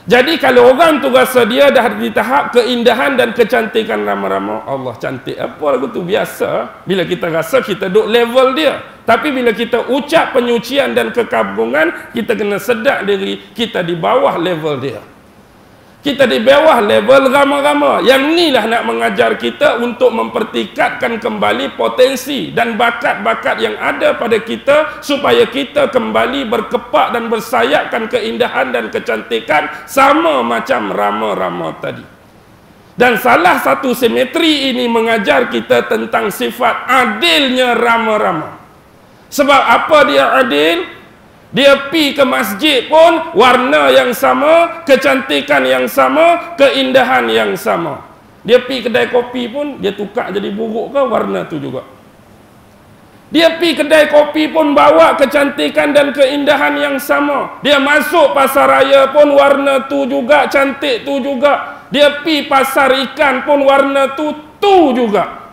Jadi kalau orang tu rasa dia dah di tahap keindahan dan kecantikan rama-rama, Allah cantik apa lagu tu, biasa. Bila kita rasa kita duduk level dia. Tapi bila kita ucap penyucian dan kekagungan, kita kena sedar diri kita di bawah level dia. Kita di bawah level rama-rama. Yang inilah nak mengajar kita untuk mempertingkatkan kembali potensi dan bakat-bakat yang ada pada kita supaya kita kembali berkepak dan bersayapkan keindahan dan kecantikan sama macam rama-rama tadi. Dan salah satu simetri ini mengajar kita tentang sifat adilnya rama-rama. Sebab apa dia adil? Dia pi ke masjid pun warna yang sama, kecantikan yang sama, keindahan yang sama. Dia pi kedai kopi pun dia tukar jadi buruk ke warna tu juga. Dia pi kedai kopi pun bawa kecantikan dan keindahan yang sama. Dia masuk pasar raya pun warna tu juga, cantik tu juga. Dia pi pasar ikan pun warna tu juga.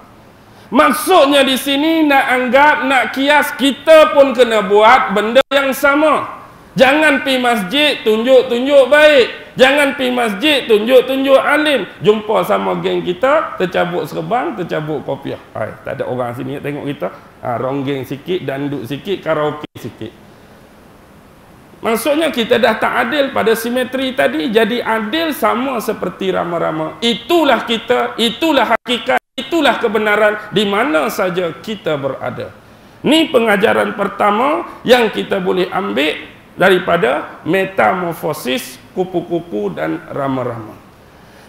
Maksudnya di sini nak anggap, nak kias, kita pun kena buat benda yang sama. Jangan pi masjid tunjuk-tunjuk baik. Jangan pi masjid tunjuk-tunjuk alim. Jumpa sama geng kita, tercabut serban, tercabut kopiah. Tak ada orang sini tengok kita. Ronggeng sikit, danduk sikit, karaoke sikit. Maksudnya kita dah tak adil pada simetri tadi. Jadi adil sama seperti rama-rama. Itulah kita, itulah hakikat. Itulah kebenaran di mana saja kita berada. Ini pengajaran pertama yang kita boleh ambil daripada metamorfosis kupu-kupu dan rama-rama.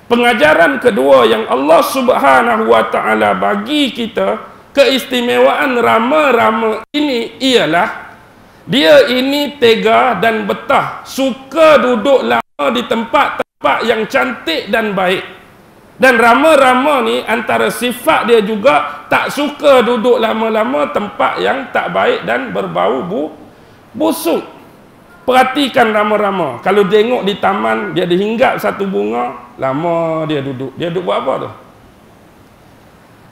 Pengajaran kedua yang Allah Subhanahu wa taala bagi kita, keistimewaan rama-rama ini ialah dia ini tega dan betah, suka duduk lama di tempat-tempat yang cantik dan baik. Dan rama-rama ni antara sifat dia juga tak suka duduk lama-lama tempat yang tak baik dan berbau busuk. Perhatikan rama-rama. Kalau tengok di taman, dia dihinggap satu bunga, lama dia duduk. Dia duduk buat apa tu?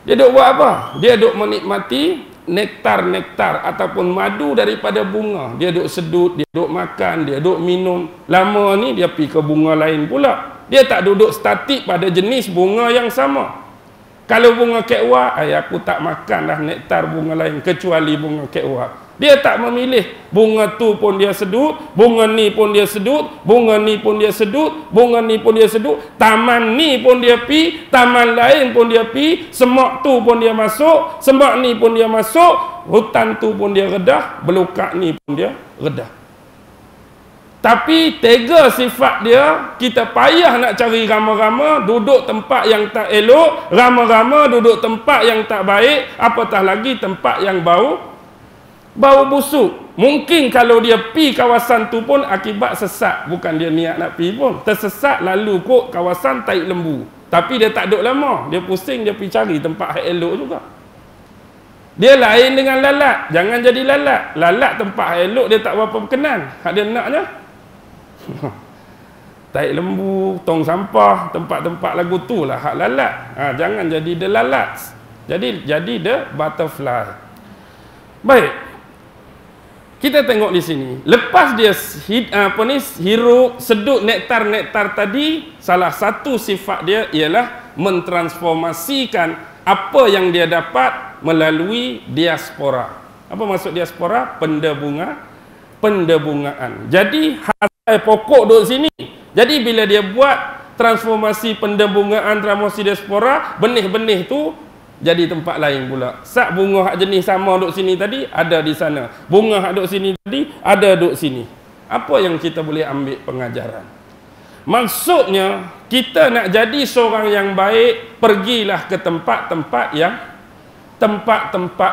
Dia duduk buat apa? Dia duduk menikmati nektar-nektar ataupun madu daripada bunga. Dia duduk sedut, dia duduk makan, dia duduk minum. Lama ni dia pergi ke bunga lain pula. Dia tak duduk statik pada jenis bunga yang sama. Kalau bunga kekwa, aku tak makan dah nektar bunga lain kecuali bunga kekwa. Dia tak memilih. Bunga tu pun dia sedut, bunga ni pun dia sedut, bunga ni pun dia sedut, bunga ni pun dia sedut. Taman ni pun dia pi, taman lain pun dia pi, semak tu pun dia masuk, semak ni pun dia masuk, hutan tu pun dia redah, belukak ni pun dia redah. Tapi tega sifat dia, kita payah nak cari rama-rama, duduk tempat yang tak elok, rama-rama duduk tempat yang tak baik, apatah lagi tempat yang bau busuk. Mungkin kalau dia pi kawasan tu pun akibat sesat, bukan dia niat nak pi pun, tersesat lalu kok kawasan Taik Lembu. Tapi dia tak duduk lama, dia pusing, dia pergi cari tempat yang elok juga. Dia lain dengan lalat, jangan jadi lalat. Lalat tempat yang elok dia tak berapa berkenan, hak dia naknya Taik Lembu, tong sampah, tempat-tempat lagu tu lah hak lalat. Jangan jadi the lalat. Jadi the butterfly. Baik, Kita tengok di sini, lepas dia hirup, sedut nektar-nektar tadi, salah satu sifat dia ialah mentransformasikan apa yang dia dapat melalui diaspora. Apa maksud diaspora? Pendebungaan. Jadi hasil pokok duduk sini. Jadi bila dia buat transformasi pendebungaan, transformasi diaspora, benih-benih tu jadi tempat lain pula. Sak bunga hak jenis sama duduk sini tadi, ada di sana. Bunga hak duduk sini tadi, ada duduk sini. Apa yang kita boleh ambil pengajaran? Maksudnya, kita nak jadi seorang yang baik, pergilah ke tempat-tempat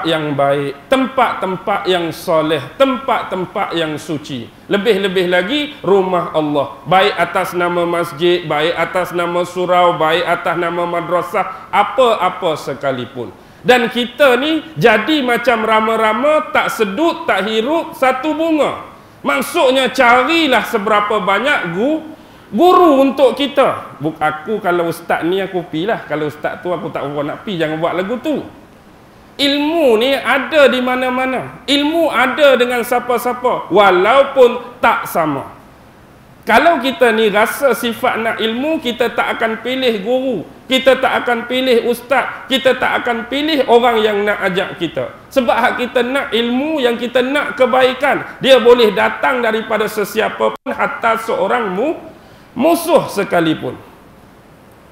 yang baik, tempat-tempat yang soleh, tempat-tempat yang suci. Lebih-lebih lagi rumah Allah, baik atas nama masjid, baik atas nama surau, baik atas nama madrasah, apa-apa sekalipun. Dan kita ni jadi macam rama-rama, tak sedut, tak hirup satu bunga. Maksudnya carilah seberapa banyak guru untuk kita. Aku kalau ustaz ni aku pi lah, kalau ustaz tu aku tak nak pi, jangan buat lagu tu. Ilmu ni ada di mana-mana. Ilmu ada dengan siapa-siapa, walaupun tak sama. Kalau kita ni rasa sifat nak ilmu, kita tak akan pilih guru, kita tak akan pilih ustaz, kita tak akan pilih orang yang nak ajak kita. Sebab hak kita nak ilmu, yang kita nak kebaikan, dia boleh datang daripada sesiapa pun, hatta seorang musuh sekalipun.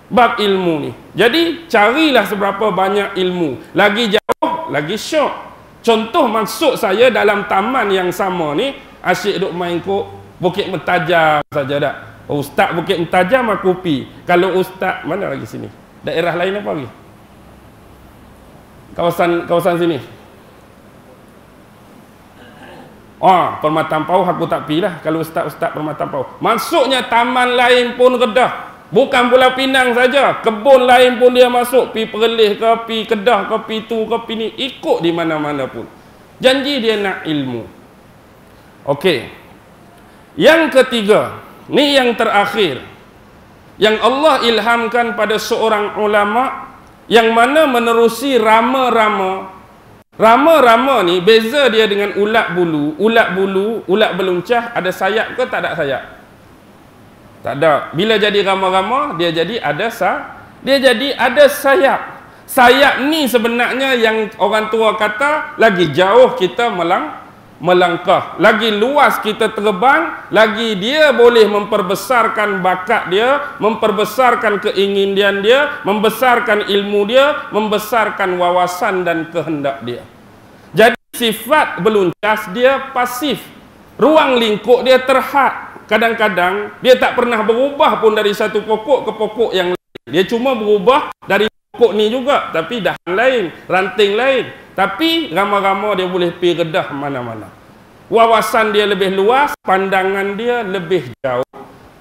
Bab ilmu ni. Jadi carilah seberapa banyak ilmu. Lagi jauh, lagi syok. Contoh maksud saya dalam taman yang sama ni, asyik duk main kok Bukit Mentajam saja tak. Ustaz Bukit Mentajam aku pi. Kalau ustaz mana lagi sini? Daerah lain apa lagi? Kawasan sini. Permata Ampau aku tak pi lah kalau ustaz-ustaz Permata Ampau. Maksudnya taman lain pun Kedah. Bukan Pulau Pinang saja, kebun lain pun dia masuk, pi Perlis ke, pi Kedah ke, pi tu ke, pi ni, ikut di mana-mana pun. Janji dia nak ilmu. Okey. Yang ketiga, ni yang terakhir, yang Allah ilhamkan pada seorang ulama yang mana menerusi rama-rama. Rama-rama ni beza dia dengan ulat bulu. Ulat beluncah ada sayap ke tak ada sayap? Tak ada. Bila jadi rama-rama, dia jadi ada sayap. Sayap ni sebenarnya yang orang tua kata lagi jauh kita melangkah, lagi luas kita terbang, lagi dia boleh memperbesarkan bakat dia, memperbesarkan keinginan dia, membesarkan ilmu dia, membesarkan wawasan dan kehendak dia. Jadi sifat beluncas dia pasif, ruang lingkup dia terhad. Kadang-kadang dia tak pernah berubah pun dari satu pokok ke pokok yang lain. Dia cuma berubah dari pokok ni juga, tapi dahan lain, ranting lain. Tapi rama-rama dia boleh pergi redah mana-mana. Wawasan dia lebih luas, pandangan dia lebih jauh.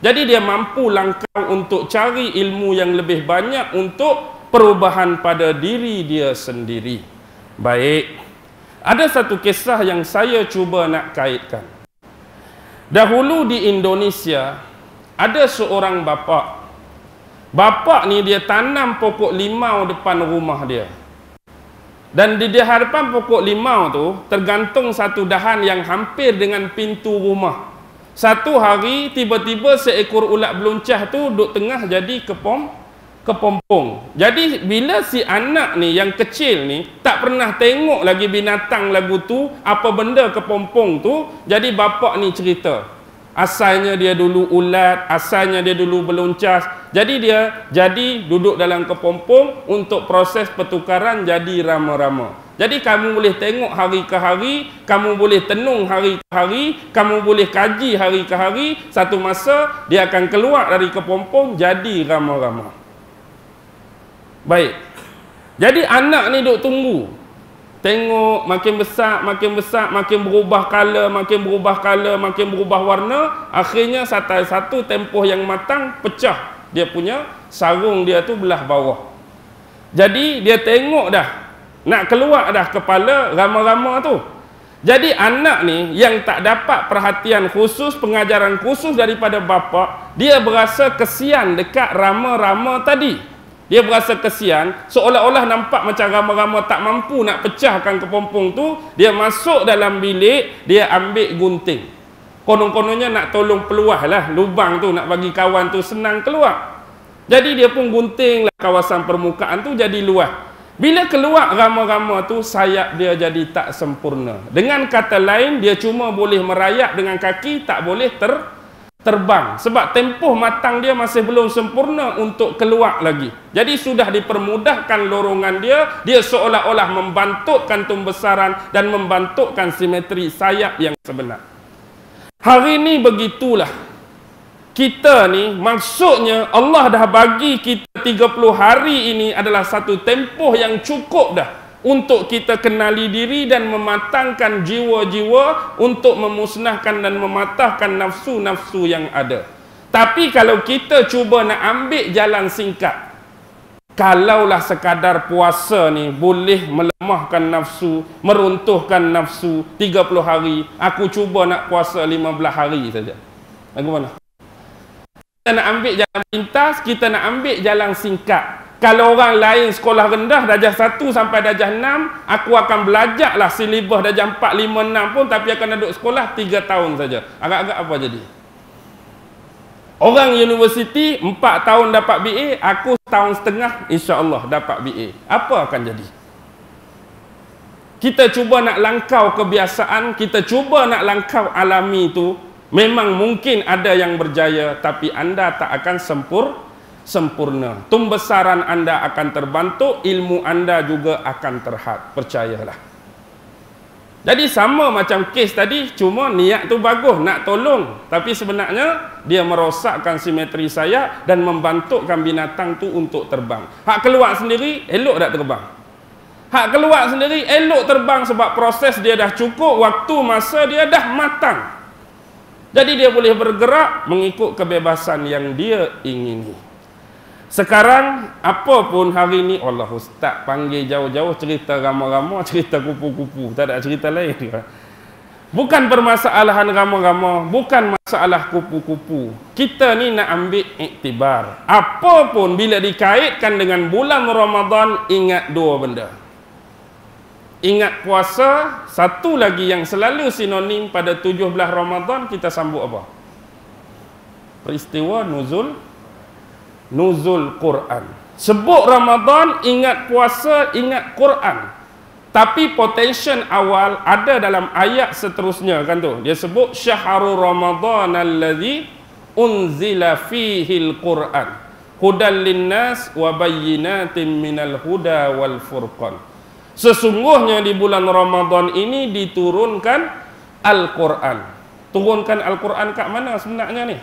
Jadi dia mampu langkah untuk cari ilmu yang lebih banyak untuk perubahan pada diri dia sendiri. Baik. Ada satu kisah yang saya cuba nak kaitkan. Dahulu di Indonesia ada seorang bapa. Bapa ni dia tanam pokok limau depan rumah dia. Dan di hadapan pokok limau tu tergantung satu dahan yang hampir dengan pintu rumah. Satu hari tiba-tiba seekor ulat beluncah tu duduk tengah jadi kepompong. Jadi bila si anak ni yang kecil ni tak pernah tengok lagi binatang lagu tu, apa benda kepompong tu, jadi bapak ni cerita. Asalnya dia dulu ulat, asalnya dia dulu beluncas. Jadi dia duduk dalam kepompong untuk proses pertukaran jadi rama-rama. Jadi kamu boleh tengok hari ke hari, kamu boleh tenung hari ke hari, kamu boleh kaji hari ke hari, satu masa dia akan keluar dari kepompong jadi rama-rama. Baik. Jadi anak ni duk tunggu. Tengok makin besar, makin berubah color, makin berubah warna. Akhirnya satu tempoh yang matang pecah. Dia punya sarung dia tu belah bawah. Jadi dia tengok dah, nak keluar dah kepala rama-rama tu. Jadi anak ni yang tak dapat perhatian khusus, pengajaran khusus daripada bapa, dia berasa kesian dekat rama-rama tadi. Dia berasa kesian, seolah-olah nampak macam rama-rama tak mampu nak pecahkan kepompong tu, dia masuk dalam bilik, dia ambil gunting. Konon-kononnya nak tolong peluah lah lubang tu, nak bagi kawan tu senang keluar. Jadi dia pun gunting lah kawasan permukaan tu jadi luas. Bila keluar rama-rama tu, sayap dia jadi tak sempurna. Dengan kata lain, dia cuma boleh merayap dengan kaki, tak boleh terbang. Sebab tempoh matang dia masih belum sempurna untuk keluar lagi. Jadi sudah dipermudahkan lorongan dia, dia seolah-olah membantutkan tumbesaran dan membantutkan simetri sayap yang sebenar. Hari ini begitulah. Kita ni, maksudnya Allah dah bagi kita 30 hari ini adalah satu tempoh yang cukup dah untuk kita kenali diri dan mematangkan jiwa-jiwa untuk memusnahkan dan mematahkan nafsu-nafsu yang ada. Tapi kalau kita cuba nak ambil jalan singkat, kalaulah sekadar puasa ni boleh melemahkan nafsu, meruntuhkan nafsu 30 hari, aku cuba nak puasa 15 hari saja. Bagaimana? Kita nak ambil jalan pintas, kita nak ambil jalan singkat. Kalau orang lain sekolah rendah darjah 1 sampai darjah 6, aku akan belajarlah silibus darjah 4, 5, 6 pun, tapi akan duduk sekolah 3 tahun saja. Agak-agak apa jadi? Orang universiti 4 tahun dapat BA, aku setahun setengah insya-Allah dapat BA. Apa akan jadi? Kita cuba nak langkau kebiasaan, kita cuba nak langkau alami tu. Memang mungkin ada yang berjaya, tapi anda tak akan sempurna. Tumbesaran anda akan terbantuk, ilmu anda juga akan terhad. Percayalah. Jadi sama macam kes tadi, cuma niat tu bagus, nak tolong. Tapi sebenarnya, dia merosakkan simetri sayap dan membantukkan binatang tu untuk terbang. Hak keluar sendiri, elok tak terbang. Hak keluar sendiri, elok terbang sebab proses dia dah cukup, waktu masa dia dah matang. Jadi dia boleh bergerak mengikut kebebasan yang dia ingini. Sekarang, apa pun hari ini, Allah Ustaz panggil jauh-jauh cerita rama-rama, cerita kupu-kupu. Tak ada cerita lain. Bukan permasalahan rama-rama, bukan masalah kupu-kupu. Kita ni nak ambil iktibar. Apa pun bila dikaitkan dengan bulan Ramadan, ingat dua benda. Ingat puasa, satu lagi yang selalu sinonim pada 17 Ramadan, kita sambut apa? Peristiwa nuzul Quran. Sebut Ramadan, ingat puasa, ingat Quran. Tapi potensial awal ada dalam ayat seterusnya kan tu. Dia sebut syahrul Ramadan allazi unzila fihil Quran hudan linnas wa bayyinatin minal huda wal furqan. Sesungguhnya di bulan Ramadan ini diturunkan Al-Quran. Turunkan Al-Quran kat mana sebenarnya ni?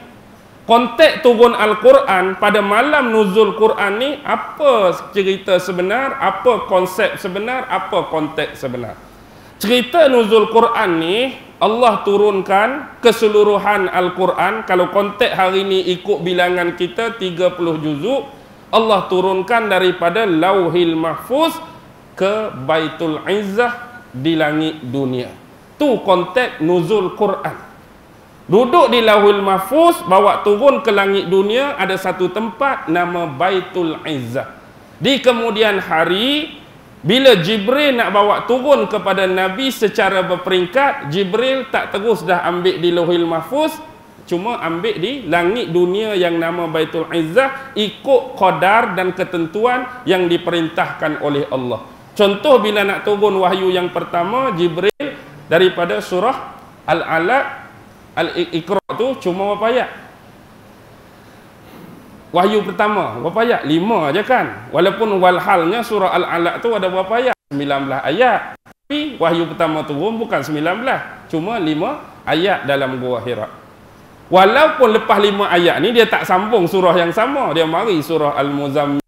Konteks turun Al-Quran pada malam nuzul Quran ni, apa cerita sebenar, apa konsep sebenar, apa konteks sebenar. Cerita nuzul Quran ni, Allah turunkan keseluruhan Al-Quran. Kalau konteks hari ni ikut bilangan kita 30 juzuk, Allah turunkan daripada Lauhil Mahfuz ke Baitul Izzah di langit dunia. Tu konteks nuzul Quran. Duduk di Lauhul Mahfuz, bawa turun ke langit dunia, ada satu tempat nama Baitul Izzah. Di kemudian hari, bila Jibril nak bawa turun kepada Nabi secara berperingkat, Jibril tak terus dah ambil di Lauhul Mahfuz, cuma ambil di langit dunia yang nama Baitul Izzah, ikut qadar dan ketentuan yang diperintahkan oleh Allah. Contoh bila nak turun wahyu yang pertama, Jibril daripada surah Al-Alaq, Al-Iqra tu cuma berapa ayat? Wahyu pertama berapa ayat? 5 aja kan. Walaupun walhalnya surah Al-Alaq tu ada berapa ayat? 19 ayat. Tapi wahyu pertama turun bukan 19, cuma 5 ayat dalam Gua Hira. Walaupun lepas 5 ayat ni dia tak sambung surah yang sama, dia mari surah Al-Muzammil,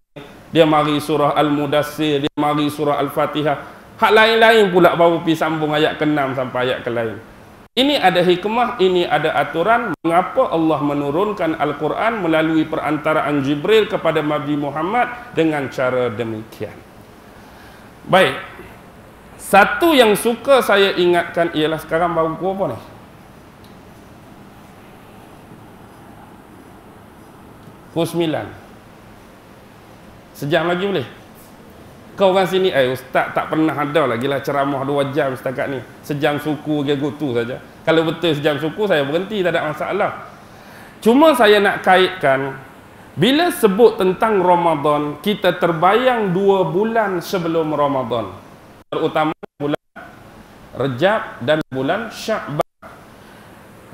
dia mari surah Al-Mudassir, dia mari surah Al-Fatihah. Hak lain-lain pula baru pergi sambung ayat ke-6 sampai ayat ke-lain. Ini ada hikmah, ini ada aturan mengapa Allah menurunkan Al-Quran melalui perantaraan Jibril kepada Nabi Muhammad dengan cara demikian. Baik. Satu yang suka saya ingatkan ialah sekarang baru pukul apa ni? Pukul 9. Sejam lagi boleh? Kau orang sini, ustaz tak pernah ada lagi lah ceramah 2 jam setakat ni. Sejam suku dia tu saja. Kalau betul sejam suku, saya berhenti, tak ada masalah. Cuma saya nak kaitkan, bila sebut tentang Ramadan, kita terbayang 2 bulan sebelum Ramadan. Terutama bulan Rejab dan bulan Sya'ban.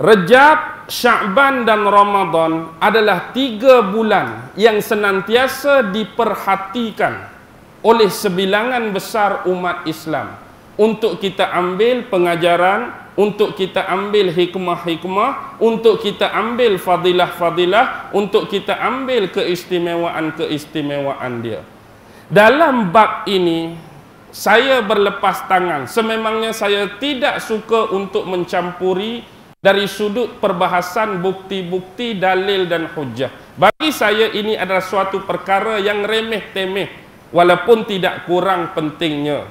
Rejab, Sya'ban dan Ramadan adalah 3 bulan yang senantiasa diperhatikan oleh sebilangan besar umat Islam untuk kita ambil pengajaran, untuk kita ambil hikmah-hikmah, untuk kita ambil fadilah-fadilah, untuk kita ambil keistimewaan-keistimewaan dia. Dalam bab ini saya berlepas tangan. Sememangnya saya tidak suka untuk mencampuri dari sudut perbahasan bukti-bukti, dalil dan hujjah. Bagi saya ini adalah suatu perkara yang remeh-temeh, walaupun tidak kurang pentingnya.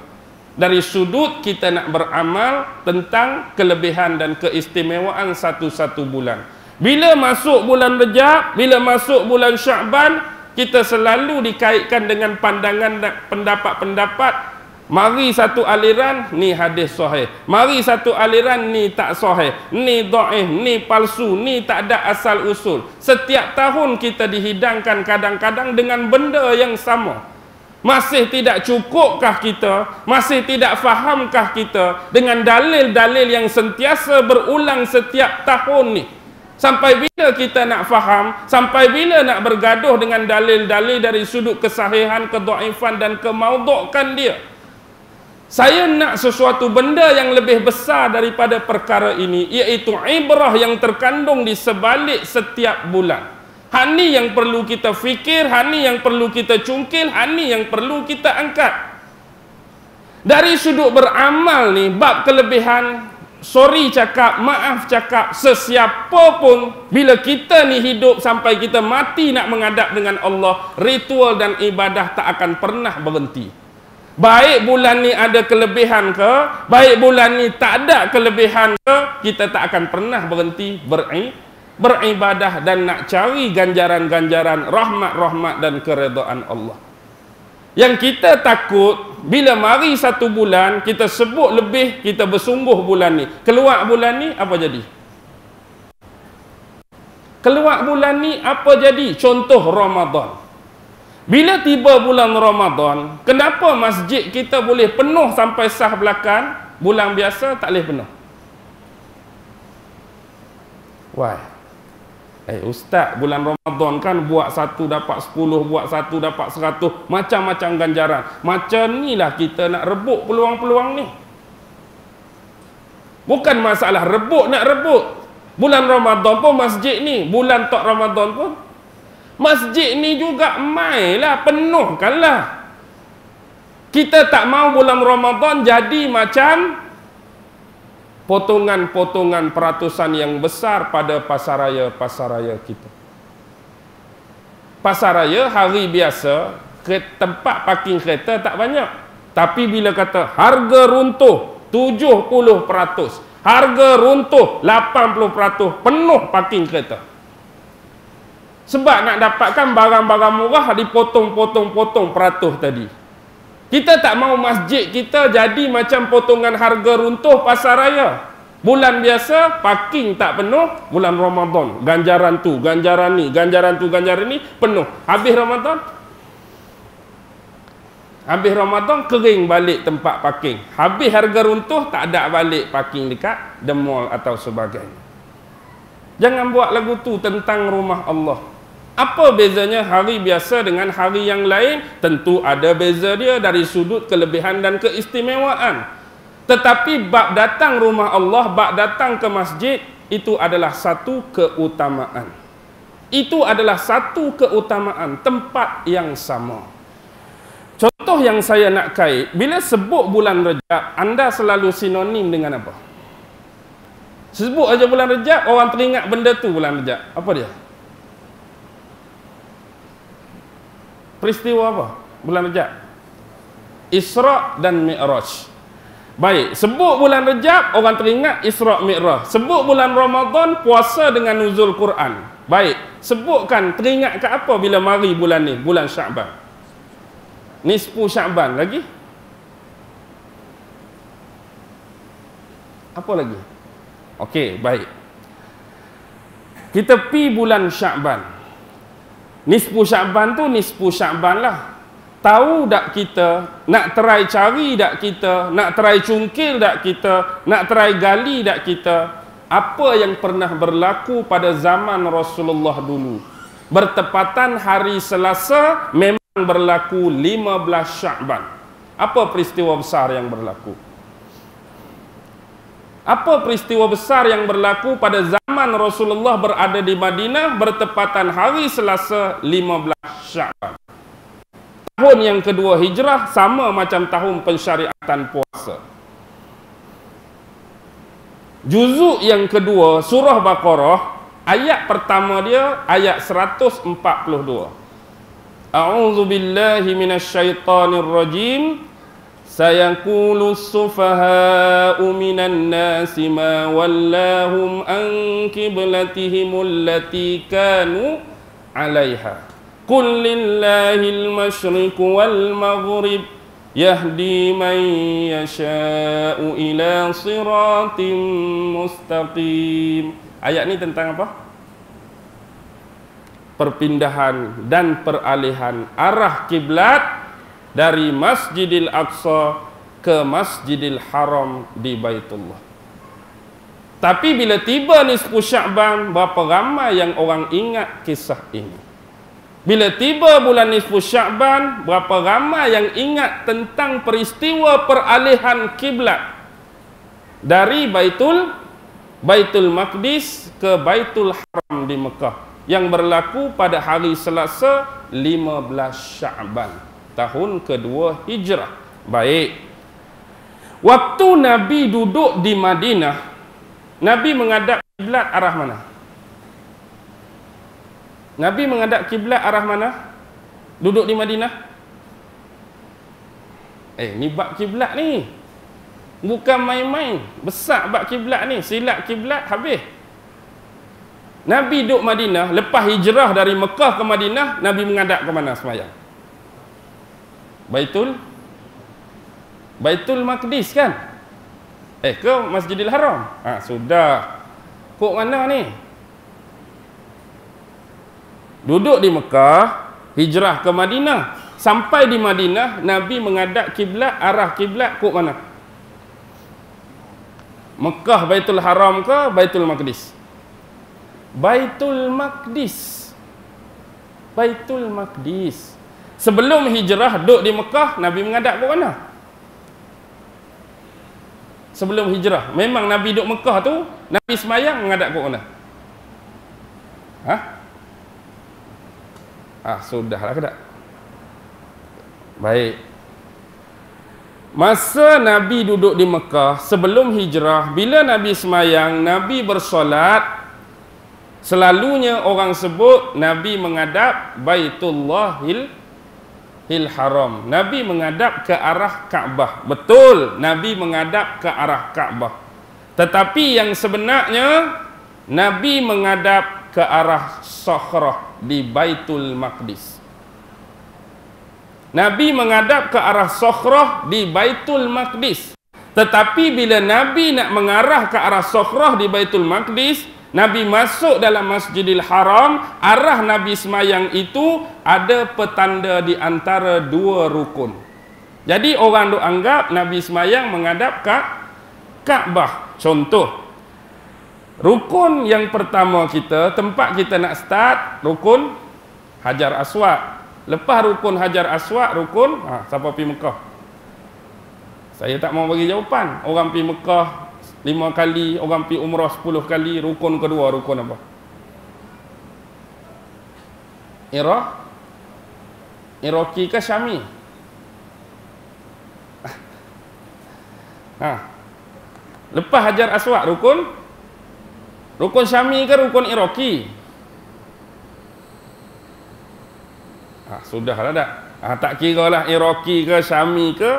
Dari sudut kita nak beramal tentang kelebihan dan keistimewaan satu-satu bulan. Bila masuk bulan Rejab, bila masuk bulan Sya'ban, kita selalu dikaitkan dengan pandangan dan pendapat-pendapat. Mari satu aliran, ni hadis sahih. Mari satu aliran, ni tak sahih. Ni dhaif, ni palsu, ni tak ada asal usul. Setiap tahun kita dihidangkan kadang-kadang dengan benda yang sama. Masih tidak cukupkah kita? Masih tidak fahamkah kita dengan dalil-dalil yang sentiasa berulang setiap tahun ni? Sampai bila kita nak faham? Sampai bila nak bergaduh dengan dalil-dalil dari sudut kesahihan, kedhaifan dan kemaudhu'kan dia? Saya nak sesuatu benda yang lebih besar daripada perkara ini, iaitu ibrah yang terkandung di sebalik setiap bulan. Hani yang perlu kita fikir, hani yang perlu kita cungkil, hani yang perlu kita angkat. Dari sudut beramal ni, bab kelebihan, sorry cakap, maaf cakap, sesiapa pun, bila kita ni hidup sampai kita mati nak menghadap dengan Allah, ritual dan ibadah tak akan pernah berhenti. Baik bulan ni ada kelebihan ke, baik bulan ni tak ada kelebihan ke, kita tak akan pernah berhenti beribadah dan nak cari ganjaran-ganjaran, rahmat-rahmat dan keredaan Allah. Yang kita takut, bila mari satu bulan, kita sebut lebih, kita bersungguh bulan ni. Keluar bulan ni, apa jadi? Keluar bulan ni, apa jadi? Contoh Ramadan. Bila tiba bulan Ramadan, kenapa masjid kita boleh penuh sampai sah belakang, bulan biasa tak boleh penuh? Why? Ustaz, bulan Ramadan kan buat 1 dapat 10, buat 1 dapat 100, macam-macam ganjaran. Macam inilah kita nak rebut peluang-peluang ni. Bukan masalah rebut nak rebut. Bulan Ramadan pun masjid ni, bulan tak Ramadan pun masjid ni juga mailah, penuhkanlah. Kita tak mau bulan Ramadan jadi macam potongan-potongan peratusan yang besar pada pasaraya kita. Pasaraya hari biasa, tempat parking kereta tak banyak. Tapi bila kata harga runtuh 70%, harga runtuh 80%, penuh parking kereta. Sebab nak dapatkan barang-barang murah dipotong-potong-potong peratus tadi. Kita tak mau masjid kita jadi macam potongan harga runtuh pasaraya. Bulan biasa parking tak penuh, bulan Ramadan ganjaran tu, ganjaran ni, ganjaran tu, ganjaran ni penuh. Habis Ramadan kering balik tempat parking. Habis harga runtuh tak ada balik parking dekat the mall atau sebagainya. Jangan buat lagu tu tentang rumah Allah. Apa bezanya hari biasa dengan hari yang lain? Tentu ada beza dia dari sudut kelebihan dan keistimewaan. Tetapi bab datang rumah Allah, bab datang ke masjid, itu adalah satu keutamaan. Itu adalah satu keutamaan, tempat yang sama. Contoh yang saya nak kait, bila sebut bulan Rejab, anda selalu sinonim dengan apa? Sebut aja bulan Rejab, orang teringat benda tu bulan Rejab. Apa dia? Peristiwa apa? Bulan Rejab. Isra' dan Mi'raj. Baik, sebut bulan Rejab, orang teringat Isra' Mi'raj. Sebut bulan Ramadan, puasa dengan nuzul Quran. Baik, sebutkan teringat ke apa bila mari bulan ni, bulan Sya'ban. Nisfu Sya'ban lagi. Apa lagi? Okey, baik. Kita pi bulan Sya'ban. Nisfu Sya'ban tu nisfu Sya'ban lah. Tahu tak kita, nak try cari tak kita, nak try cungkil tak kita, nak try gali tak kita, apa yang pernah berlaku pada zaman Rasulullah dulu. Bertepatan hari Selasa memang berlaku 15 Sya'ban. Apa peristiwa besar yang berlaku? Apa peristiwa besar yang berlaku pada zaman Rasulullah berada di Madinah bertepatan hari Selasa 15 Sya'ban? Tahun yang kedua hijrah sama macam tahun pensyariatan puasa. Juzuk yang kedua surah Baqarah, ayat pertama dia ayat 142. A'udzu billahi minasyaitonir rajim. Sayaqulu as-sufaha'u minan nasi ma wallahum an qiblatihim allati kanu 'alaiha. Qul lillahil masyriqu wal maghrib yahdi man yasha'u ila siratim mustaqim. Ayat ni tentang apa? Perpindahan dan peralihan arah kiblat dari Masjidil Aqsa ke Masjidil Haram di Baitullah. Tapi bila tiba nisfu Sya'ban, berapa ramai yang orang ingat kisah ini? Bila tiba bulan nisfu Sya'ban, berapa ramai yang ingat tentang peristiwa peralihan kiblat dari Baitul Maqdis ke Baitul Haram di Mekah yang berlaku pada hari Selasa 15 Sya'ban tahun kedua hijrah. Baik. Waktu Nabi duduk di Madinah, Nabi menghadap kiblat arah mana? Nabi menghadap kiblat arah mana? Duduk di Madinah? Ni bab kiblat ni. Bukan main-main. Besar bab kiblat ni. Silap kiblat habis. Nabi duduk Madinah, lepas hijrah dari Mekah ke Madinah, Nabi menghadap ke mana sembahyang? Baitul Maqdis kan? Ke Masjidil Haram? Sudah. Kok mana ni? Duduk di Mekah, hijrah ke Madinah. Sampai di Madinah, Nabi menghadap kiblat, arah kiblat kok mana? Mekah Baitul Haram ke Baitul Maqdis? Baitul Maqdis. Baitul Maqdis. Sebelum hijrah duduk di Mekah, Nabi menghadap ke mana? Sebelum hijrah, memang Nabi duduk Mekah tu, Nabi semayang menghadap ke mana? Sudahlah ke tak? Baik. Masa Nabi duduk di Mekah sebelum hijrah, bila Nabi semayang, Nabi bersolat, selalunya orang sebut Nabi menghadap Baitullahil Haram. Nabi menghadap ke arah Kaabah. Betul, Nabi menghadap ke arah Kaabah. Tetapi yang sebenarnya Nabi menghadap ke arah Sakhrah di Baitul Maqdis. Nabi menghadap ke arah Sakhrah di Baitul Maqdis. Tetapi bila Nabi nak mengarah ke arah Sakhrah di Baitul Maqdis, Nabi masuk dalam Masjidil Haram, arah Nabi semayang itu ada petanda di antara dua rukun. Jadi orang duk anggap Nabi semayang menghadap ke Kaabah. Contoh, rukun yang pertama kita, tempat kita nak start, rukun Hajar Aswad. Lepas rukun Hajar Aswad, rukun, siapa pergi Mekah? Saya tak mau bagi jawapan. Orang pergi Mekah 5 kali, orang pergi umrah 10 kali, rukun kedua, rukun apa? Iraqi ke Syami? Lepas Hajar Aswad, rukun Syami ke rukun Iraqi? Sudahlah tak? Tak kira lah Iraqi ke Syami ke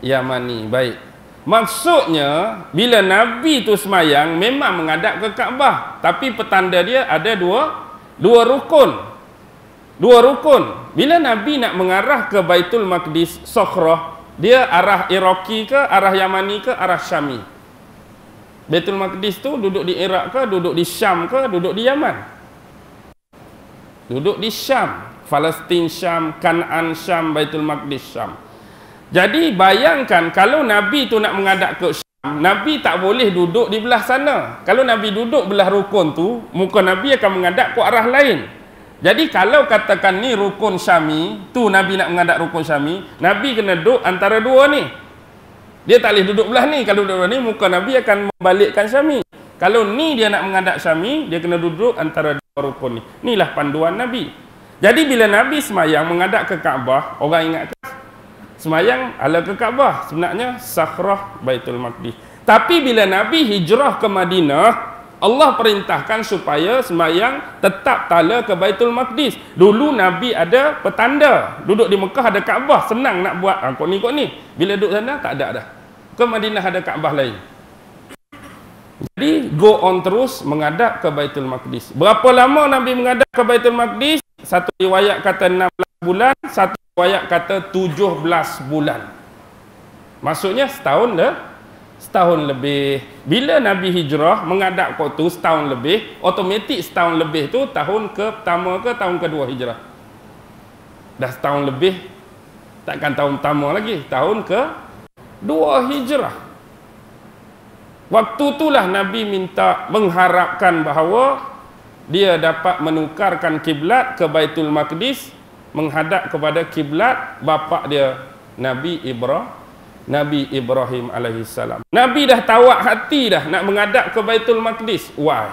Yamani. Baik. Maksudnya bila Nabi tu semayang memang menghadap ke Kaabah, tapi petanda dia ada dua rukun. Dua rukun. Bila Nabi nak mengarah ke Baitul Maqdis, Sokhrah, dia arah Iraqi ke, arah Yamani ke, arah Syami? Baitul Maqdis tu duduk di Iraq ke, duduk di Syam ke, duduk di Yaman? Duduk di Syam. Palestin Syam, Kanaan Syam, Baitul Maqdis Syam. Jadi bayangkan kalau Nabi tu nak menghadap ke Syam, Nabi tak boleh duduk di belah sana. Kalau Nabi duduk belah rukun tu, muka Nabi akan menghadap ke arah lain. Jadi kalau katakan ni rukun Syami, tu Nabi nak menghadap rukun Syami, Nabi kena duduk antara dua ni. Dia tak boleh duduk belah ni. Kalau duduk belah ni, muka Nabi akan membalikkan Syami. Kalau ni dia nak menghadap Syami, dia kena duduk antara dua rukun ni. Inilah panduan Nabi. Jadi bila Nabi semayang menghadap ke Kaabah, orang ingat ke? Semayang ala ke Kaabah, sebenarnya Sakhrah Baitul Maqdis. Tapi bila Nabi hijrah ke Madinah, Allah perintahkan supaya semayang tetap tala ke Baitul Maqdis. Dulu Nabi ada petanda. Duduk di Mekah ada Kaabah, senang nak buat. Kok ni. Bila duduk sana, tak ada dah. Ke Madinah ada Kaabah lain. Jadi, go on terus menghadap ke Baitul Maqdis. Berapa lama Nabi menghadap ke Baitul Maqdis? Satu riwayat kata 16 bulan, satu riwayat kata 17 bulan. Maksudnya setahun lebih. Bila Nabi hijrah menghadap kau tu setahun lebih, automatik setahun lebih tu tahun ke pertama ke tahun kedua hijrah. Dah setahun lebih, takkan tahun pertama lagi, tahun ke dua hijrah. Waktu itulah Nabi minta mengharapkan bahawa dia dapat menukarkan kiblat ke Baitul Maqdis menghadap kepada kiblat bapa dia Nabi Ibrahim alaihissalam. Nabi dah tawak hati dah nak menghadap ke Baitul Maqdis. Why?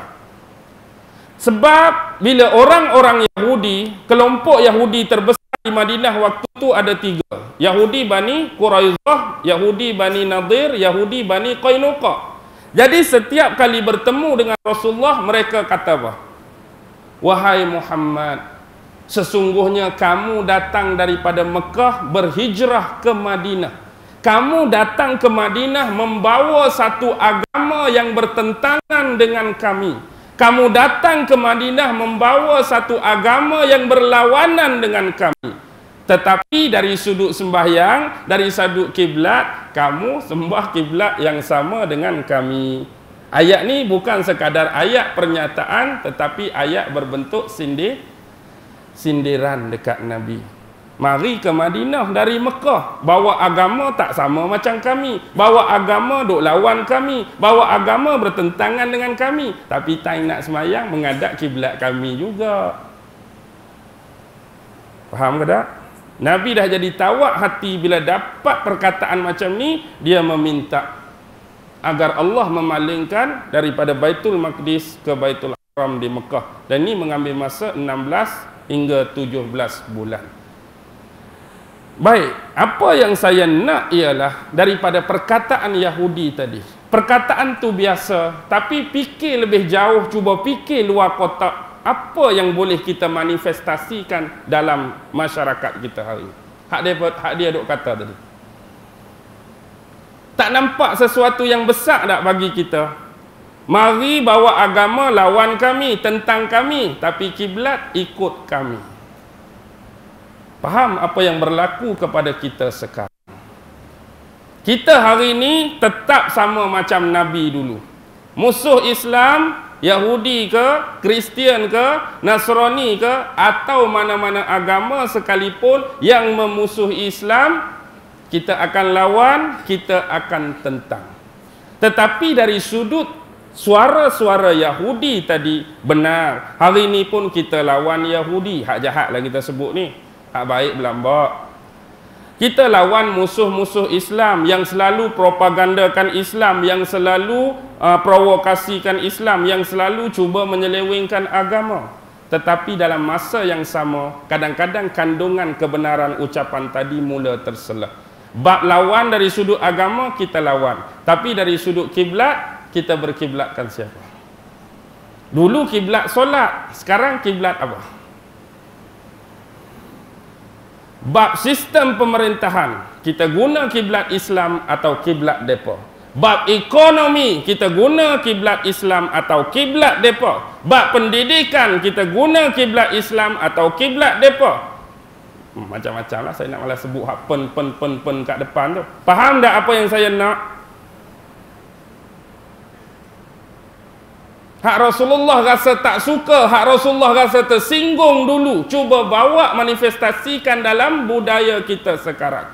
Sebab bila orang-orang Yahudi, kelompok Yahudi terbesar di Madinah waktu itu ada tiga. Yahudi Bani Quraizah, Yahudi Bani Nadir, Yahudi Bani Qainuqa. Jadi setiap kali bertemu dengan Rasulullah, mereka kata apa? Wahai Muhammad, sesungguhnya kamu datang daripada Mekah berhijrah ke Madinah. Kamu datang ke Madinah membawa satu agama yang bertentangan dengan kami. Kamu datang ke Madinah membawa satu agama yang berlawanan dengan kami. Tetapi dari sudut sembahyang, dari sudut kiblat, kamu sembah kiblat yang sama dengan kami. Ayat ni bukan sekadar ayat pernyataan, tetapi ayat berbentuk sindiran dekat Nabi. Mari ke Madinah dari Mekah, bawa agama tak sama macam kami, bawa agama duk lawan kami, bawa agama bertentangan dengan kami, tapi time nak semayang menghadap kiblat kami juga. Faham ke tak? Nabi dah jadi tawak hati bila dapat perkataan macam ni, dia meminta agar Allah memalingkan daripada Baitul Maqdis ke Baitul Haram di Mekah. Dan ini mengambil masa 16 hingga 17 bulan. Baik, apa yang saya nak ialah daripada perkataan Yahudi tadi. Perkataan tu biasa, tapi fikir lebih jauh, cuba fikir luar kotak. Apa yang boleh kita manifestasikan dalam masyarakat kita hari ini? Hak dia duk kata tadi. Tak nampak sesuatu yang besar tak bagi kita? Mari bawa agama lawan kami, tentang kami, tapi kiblat ikut kami. Faham apa yang berlaku kepada kita sekarang? Kita hari ini tetap sama macam Nabi dulu. Musuh Islam, Yahudi ke, Kristian ke, Nasrani ke, atau mana-mana agama sekalipun yang memusuhi Islam, kita akan lawan, kita akan tentang. Tetapi dari sudut suara-suara Yahudi tadi, benar. Hari ini pun kita lawan Yahudi. Hak jahat lah kita sebut ni. Hak baik belambak. Kita lawan musuh-musuh Islam yang selalu propagandakan Islam, yang selalu provokasikan Islam, yang selalu cuba menyelewengkan agama. Tetapi dalam masa yang sama, kadang-kadang kandungan kebenaran ucapan tadi mula terselah. Bab lawan dari sudut agama, kita lawan. Tapi dari sudut kiblat, kita berkiblatkan siapa? Dulu kiblat solat, sekarang kiblat apa? Bab sistem pemerintahan, kita guna kiblat Islam atau kiblat depa. Bab ekonomi kita guna kiblat Islam atau kiblat depa. Bab pendidikan kita guna kiblat Islam atau kiblat depa. Macam-macam lah, saya nak malah sebut hak pen kat depan tu. Faham tak apa yang saya nak? Hak Rasulullah rasa tak suka, hak Rasulullah rasa tersinggung dulu, cuba bawa manifestasikan dalam budaya kita sekarang.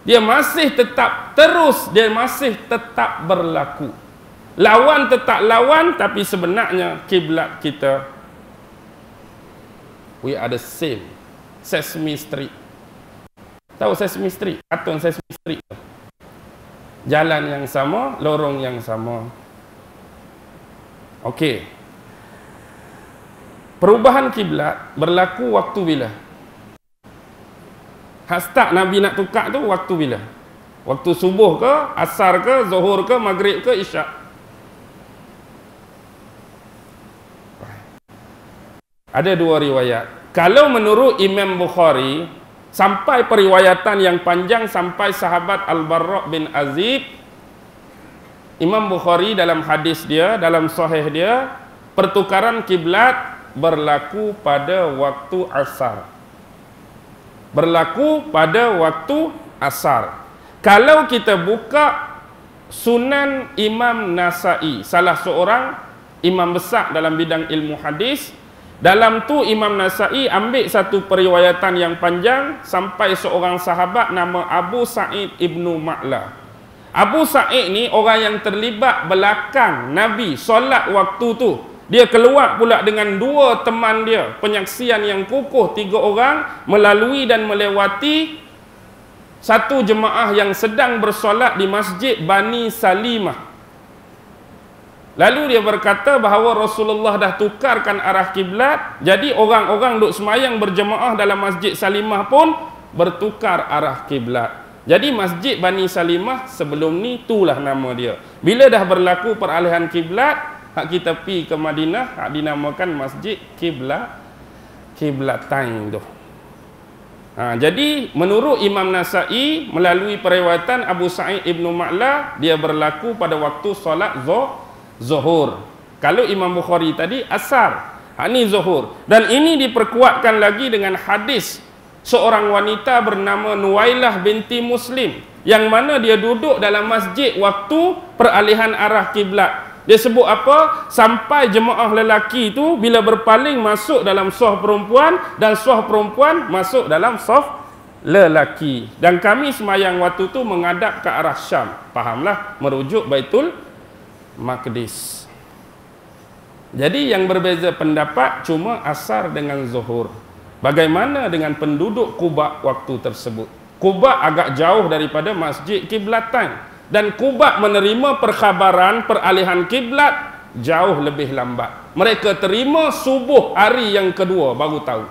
Dia masih tetap terus, dia masih tetap berlaku. Lawan tetap lawan, tapi sebenarnya kiblat kita, we are the same. Sesame Street. Tahu Sesame Street? Kartun Sesame Street. Jalan yang sama, lorong yang sama. Okey. Perubahan kiblat berlaku waktu bila? Hashtag Nabi nak tukar tu waktu bila? Waktu subuh ke, asar ke, zuhur ke, maghrib ke, isyak? Ada dua riwayat. Kalau menurut Imam Bukhari, sampai periwayatan yang panjang sampai sahabat Al-Barra' bin Azib, Imam Bukhari dalam hadis dia, dalam sahih dia, pertukaran kiblat berlaku pada waktu asar. Berlaku pada waktu asar. Kalau kita buka Sunan Imam Nasa'i, salah seorang imam besar dalam bidang ilmu hadis, dalam tu Imam Nasa'i ambil satu periwayatan yang panjang sampai seorang sahabat nama Abu Sa'id ibnu Ma'la. Abu Sa'id ni orang yang terlibat belakang Nabi solat waktu tu. Dia keluar pula dengan dua teman dia, penyaksian yang kukuh, 3 orang, melalui dan melewati satu jemaah yang sedang bersolat di Masjid Bani Salimah. Lalu dia berkata bahawa Rasulullah dah tukarkan arah kiblat, jadi orang-orang duk semayang berjemaah dalam Masjid Salimah pun bertukar arah kiblat. Jadi Masjid Bani Salimah sebelum ni itulah nama dia. Bila dah berlaku peralihan kiblat, hak kita pi ke Madinah, hak dinamakan Masjid Kiblatain tu. Jadi menurut Imam Nasa'i melalui periwayatan Abu Sa'id ibnu Ma'la, dia berlaku pada waktu solat zuhur. Kalau Imam Bukhari tadi asar, ini zuhur. Dan ini diperkuatkan lagi dengan hadis seorang wanita bernama Nuwailah binti Muslim, yang mana dia duduk dalam masjid waktu peralihan arah kiblat. Dia sebut apa? Sampai jemaah lelaki itu bila berpaling masuk dalam saf perempuan, dan saf perempuan masuk dalam saf lelaki. Dan kami semayang waktu itu menghadap ke arah Syam. Fahamlah, merujuk Baitul Maqdis. Jadi yang berbeza pendapat cuma asar dengan zuhur. Bagaimana dengan penduduk Quba waktu tersebut? Quba agak jauh daripada Masjid Kiblatan, dan Quba menerima perkhabaran peralihan kiblat jauh lebih lambat. Mereka terima subuh hari yang kedua baru tahu.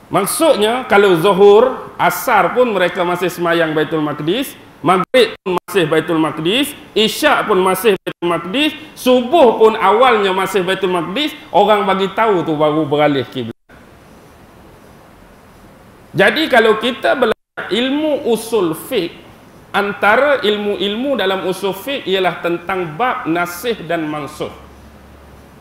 Maksudnya kalau zuhur, asar pun mereka masih semayang Baitul Maqdis, maghrib pun masih Baitul Maqdis, isyak pun masih Baitul Maqdis, subuh pun awalnya masih Baitul Maqdis, orang bagi tahu tu baru beralih kiblat. Jadi kalau kita belajar ilmu usul fiqh, antara ilmu-ilmu dalam usul fiqh ialah tentang bab nasih dan mansuh.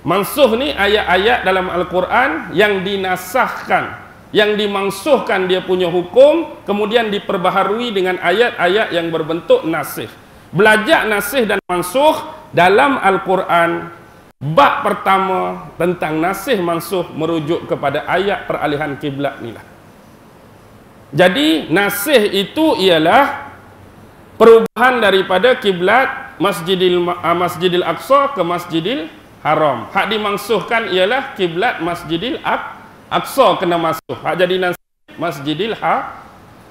Mansuh ni ayat-ayat dalam Al-Quran yang dinasahkan, yang dimansuhkan dia punya hukum, kemudian diperbaharui dengan ayat-ayat yang berbentuk nasih. Belajar nasih dan mansuh dalam Al-Quran, bab pertama tentang nasih mansuh merujuk kepada ayat peralihan kiblat ni lah. Jadi nasih itu ialah perubahan daripada kiblat Masjidil Aqsa ke Masjidil Haram. Hak dimansuhkan ialah kiblat Masjidil Aqsa kena masuk. Hak jadi nasih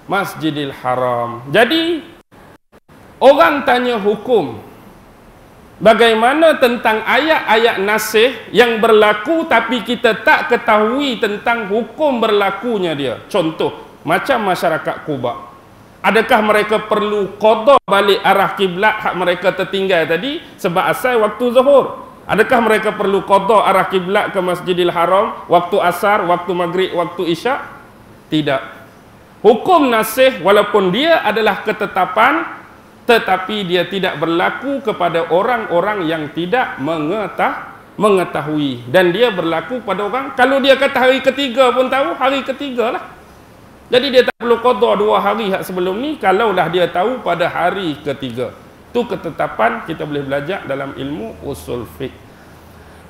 Masjidil Haram. Jadi orang tanya hukum, bagaimana tentang ayat-ayat nasih yang berlaku tapi kita tak ketahui tentang hukum berlakunya dia. Contoh macam masyarakat Quba, adakah mereka perlu qada balik arah kiblat hak mereka tertinggal tadi sebab asal waktu zuhur? Adakah mereka perlu qada arah kiblat ke Masjidil Haram waktu asar, waktu maghrib, waktu isyak? Tidak. Hukum nasih walaupun dia adalah ketetapan, tetapi dia tidak berlaku kepada orang-orang yang tidak mengetahui, dan dia berlaku pada orang kalau dia kata hari ketiga pun tahu, hari ketiga lah. Jadi dia tak perlu qada 2 hari sebelum ni kalaulah dia tahu pada hari ketiga. Itu ketetapan kita boleh belajar dalam ilmu usul fiqh.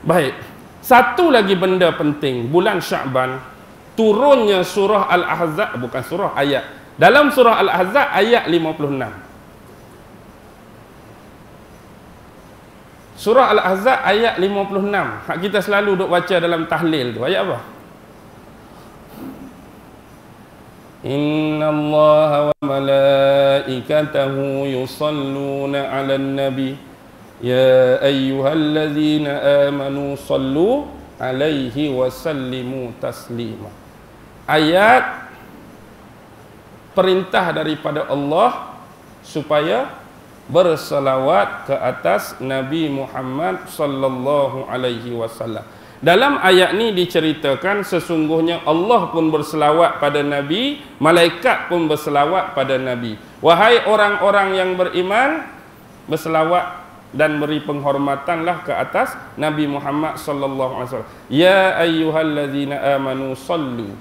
Baik, satu lagi benda penting, bulan Sya'ban turunnya surah Al-Ahzab, bukan surah, ayat. Dalam surah Al-Ahzab ayat 56. Surah Al-Ahzab ayat 56. Hak kita selalu duk baca dalam tahlil tu. Ayat apa? Inna Allaha wa malaikatahu yusalluna 'alan nabi ya ayyuhallazina amanu sallu 'alaihi wa sallimu taslima. Ayat perintah daripada Allah supaya berselawat ke atas Nabi Muhammad sallallahu alaihi wasallam. Dalam ayat ni diceritakan sesungguhnya Allah pun berselawat pada Nabi, malaikat pun berselawat pada Nabi. Wahai orang-orang yang beriman, berselawat dan beri penghormatanlah ke atas Nabi Muhammad sallallahu alaihi wasallam. Ya ayyuhallazina amanu sallu.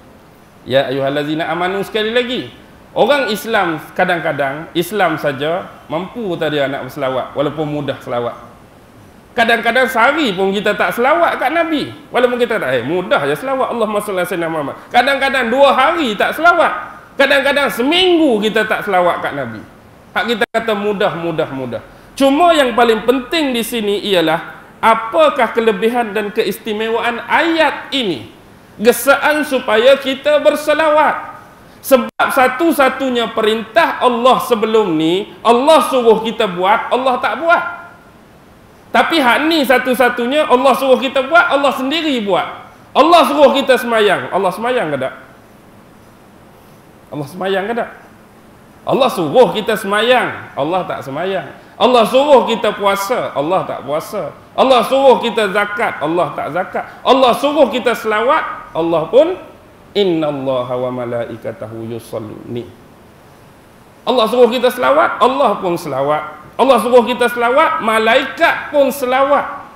Ya ayyuhallazina amanu, sekali lagi. Orang Islam kadang-kadang Islam saja mampu tadi nak berselawat walaupun mudah selawat. Kadang-kadang sehari pun kita tak selawat kat Nabi walaupun kita tak mudah je selawat Allahumma salli ala sayyidina Muhammad. Kadang-kadang 2 hari tak selawat. Kadang-kadang seminggu kita tak selawat kat Nabi. Hak kita kata mudah. Cuma yang paling penting di sini ialah apakah kelebihan dan keistimewaan ayat ini? Gesaan supaya kita berselawat. Sebab satu-satunya perintah Allah sebelum ni, Allah suruh kita buat, Allah tak buat. Tapi hak ni satu-satunya Allah suruh kita buat, Allah sendiri buat. Allah suruh kita semayang, Allah semayang ke tak? Allah semayang ke tak? Allah suruh kita semayang, Allah tak semayang. Allah suruh kita puasa, Allah tak puasa. Allah suruh kita zakat, Allah tak zakat. Allah suruh kita selawat, Allah pun innallaha wa malaikatahu yusalluni. Allah suruh kita selawat, Allah pun selawat. Allah suruh kita selawat, malaikat pun selawat.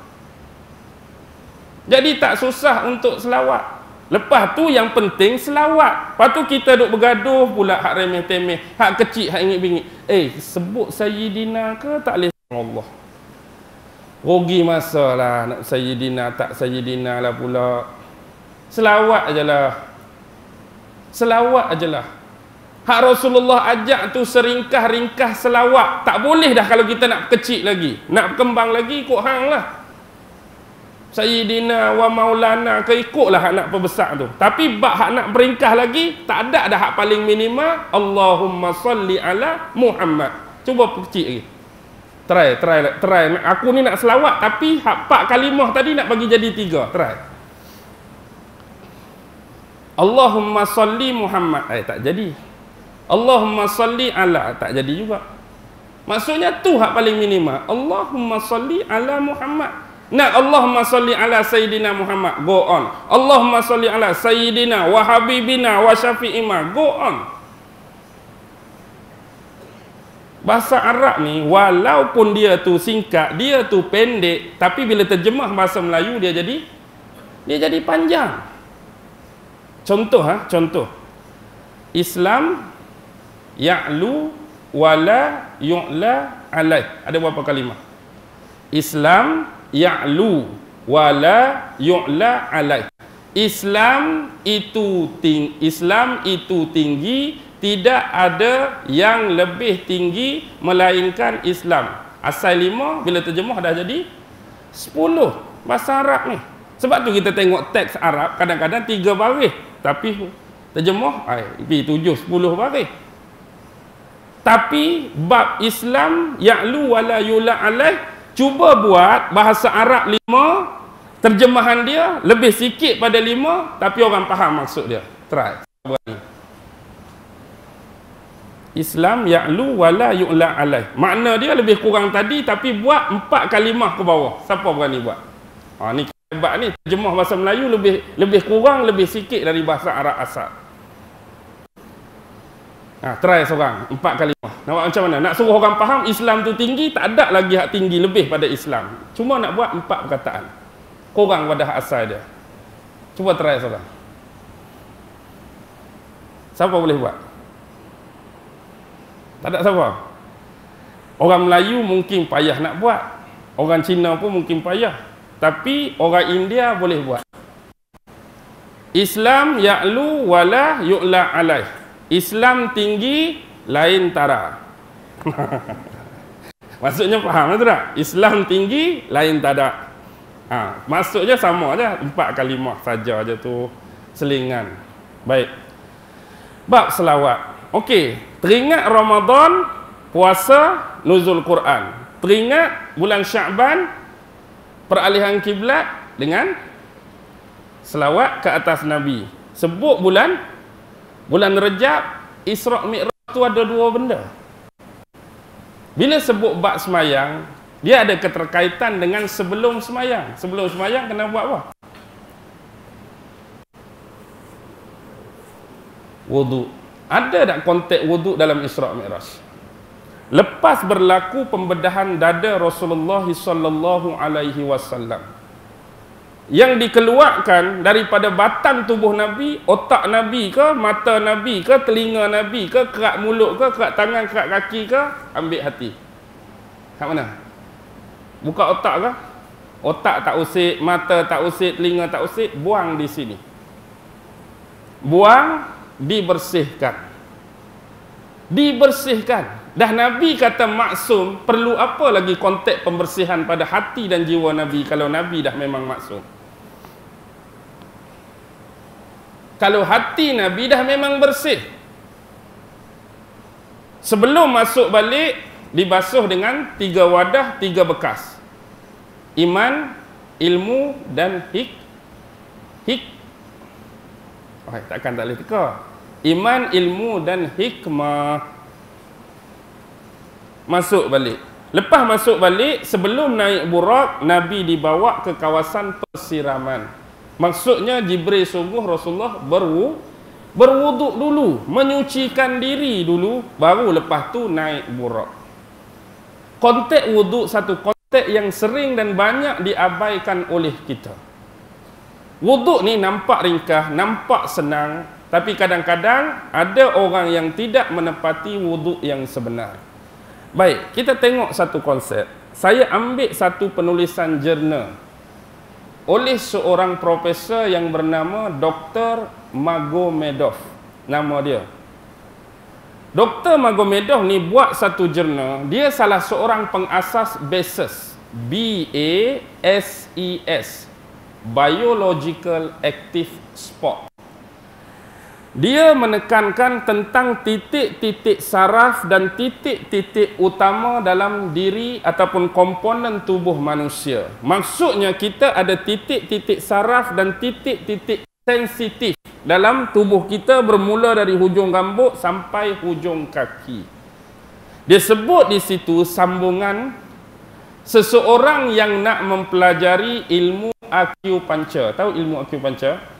Jadi tak susah untuk selawat. Lepas tu yang penting selawat. Lepas tu kita duk bergaduh pula hak remeh-temeh, hak kecil, hak ingit-bingit. Sebut Sayyidina ke tak boleh Allah. Rugi masa lah nak Sayyidina tak Sayyidina lah pula. Selawat ajalah. Selawat ajalah. Hak Rasulullah ajak tu seringkah-ringkah selawat. Tak boleh dah kalau kita nak kecil lagi. Nak berkembang lagi ikut hang lah. Sayyidina wa maulana ke ikutlah hak nak perbesar tu. Tapi bab hak nak beringkah lagi tak ada dah hak paling minima. Allahumma salli ala Muhammad. Cuba kecil lagi. Try. Aku ni nak selawat tapi hak 4 kalimah tadi nak bagi jadi 3. Try. Allahumma salli Muhammad. Tak jadi. Allahumma salli ala, tak jadi juga. Maksudnya tu hak paling minima. Allahumma salli ala Muhammad. Nak Allahumma salli ala Sayyidina Muhammad, go on. Allahumma salli ala Sayyidina wa Habibina wa Syafi'ima, go on. Bahasa Arab ni walaupun dia tu singkat, dia tu pendek, tapi bila terjemah bahasa Melayu dia jadi panjang. Contoh. Islam ya'lu wala yu'la alaih. Ada berapa kalimah? Islam ya'lu wala yu'la alaih. Islam itu tinggi, tidak ada yang lebih tinggi melainkan Islam. Asal 5 bila terjemah dah jadi 10 bahasa Arab ni. Sebab tu kita tengok teks Arab kadang-kadang 3 baris, tapi terjemah 7 10 baris. Tapi bab Islam ya'lu wala yu'la alaih, cuba buat bahasa Arab 5, terjemahan dia lebih sikit pada 5, tapi orang faham maksud dia. Try. Islam ya'lu wala yu'la alaih. Makna dia lebih kurang tadi, tapi buat 4 kalimah ke bawah. Siapa berani buat? Ni hebat ni, terjemah bahasa Melayu lebih kurang, lebih sikit dari bahasa Arab asal. Try seorang 4 kalimah. Nak buat macam mana? Nak suruh orang faham Islam tu tinggi, tak ada lagi hak tinggi lebih pada Islam. Cuma nak buat 4 perkataan. Kurang pada hak asal dia. Cuba try seorang. Siapa boleh buat? Tak ada siapa. Orang Melayu mungkin payah nak buat. Orang Cina pun mungkin payah. Tapi orang India boleh buat. Islam ya'lu wala yu'la alaih. Islam tinggi, lain tara. Maksudnya faham tak? Islam tinggi, lain tak ada. Maksudnya sama aja, 4 kalimah saja aja tu, selingan. Baik. Bab selawat. Okey, teringat Ramadan, puasa, nuzul Quran. Teringat bulan Syaban, peralihan kiblat dengan selawat ke atas Nabi. Sebut bulan Rejab, Isra' Mi'raj tu ada 2 benda. Bila sebut bab semayang, dia ada keterkaitan dengan sebelum semayang. Sebelum semayang kena buat apa? Wudu. Ada tak konteks wudu dalam Isra' Mi'raj? Lepas berlaku pembedahan dada Rasulullah sallallahu alaihi wasallam, yang dikeluarkan daripada batang tubuh Nabi, otak Nabi ke, mata Nabi ke, telinga Nabi ke, kerak mulut ke, kerak tangan, kerak kaki ke, ambil hati. Kat mana? Buka otak ke? Otak tak usik, mata tak usik, telinga tak usik, buang di sini. Buang, dibersihkan. Dibersihkan. Dah Nabi kata maksum, perlu apa lagi konteks pembersihan pada hati dan jiwa Nabi kalau Nabi dah memang maksum? Kalau hati Nabi dah memang bersih, sebelum masuk balik dibasuh dengan 3 wadah, 3 bekas: iman, ilmu dan takkan tak boleh teka. Iman, ilmu dan hikmah. Masuk balik. Lepas masuk balik, sebelum naik burak, Nabi dibawa ke kawasan persiraman. Maksudnya Jibril sungguh Rasulullah berwuduk dulu, menyucikan diri dulu, baru lepas tu naik burak. Konteks wuduk satu konteks yang sering dan banyak diabaikan oleh kita. Wuduk ni nampak ringkas, nampak senang, tapi kadang-kadang ada orang yang tidak menepati wuduk yang sebenar. Baik, kita tengok satu konsep. Saya ambil satu penulisan jurnal oleh seorang profesor yang bernama Dr. Magomedov. Nama dia. Dr. Magomedov ni buat satu jurnal. Dia salah seorang pengasas BASES. BASES. Biological Active Sport. Dia menekankan tentang titik-titik saraf dan titik-titik utama dalam diri ataupun komponen tubuh manusia. Maksudnya kita ada titik-titik saraf dan titik-titik sensitif dalam tubuh kita, bermula dari hujung rambut sampai hujung kaki. Dia sebut di situ sambungan seseorang yang nak mempelajari ilmu akupuncture. Tahu ilmu akupuncture?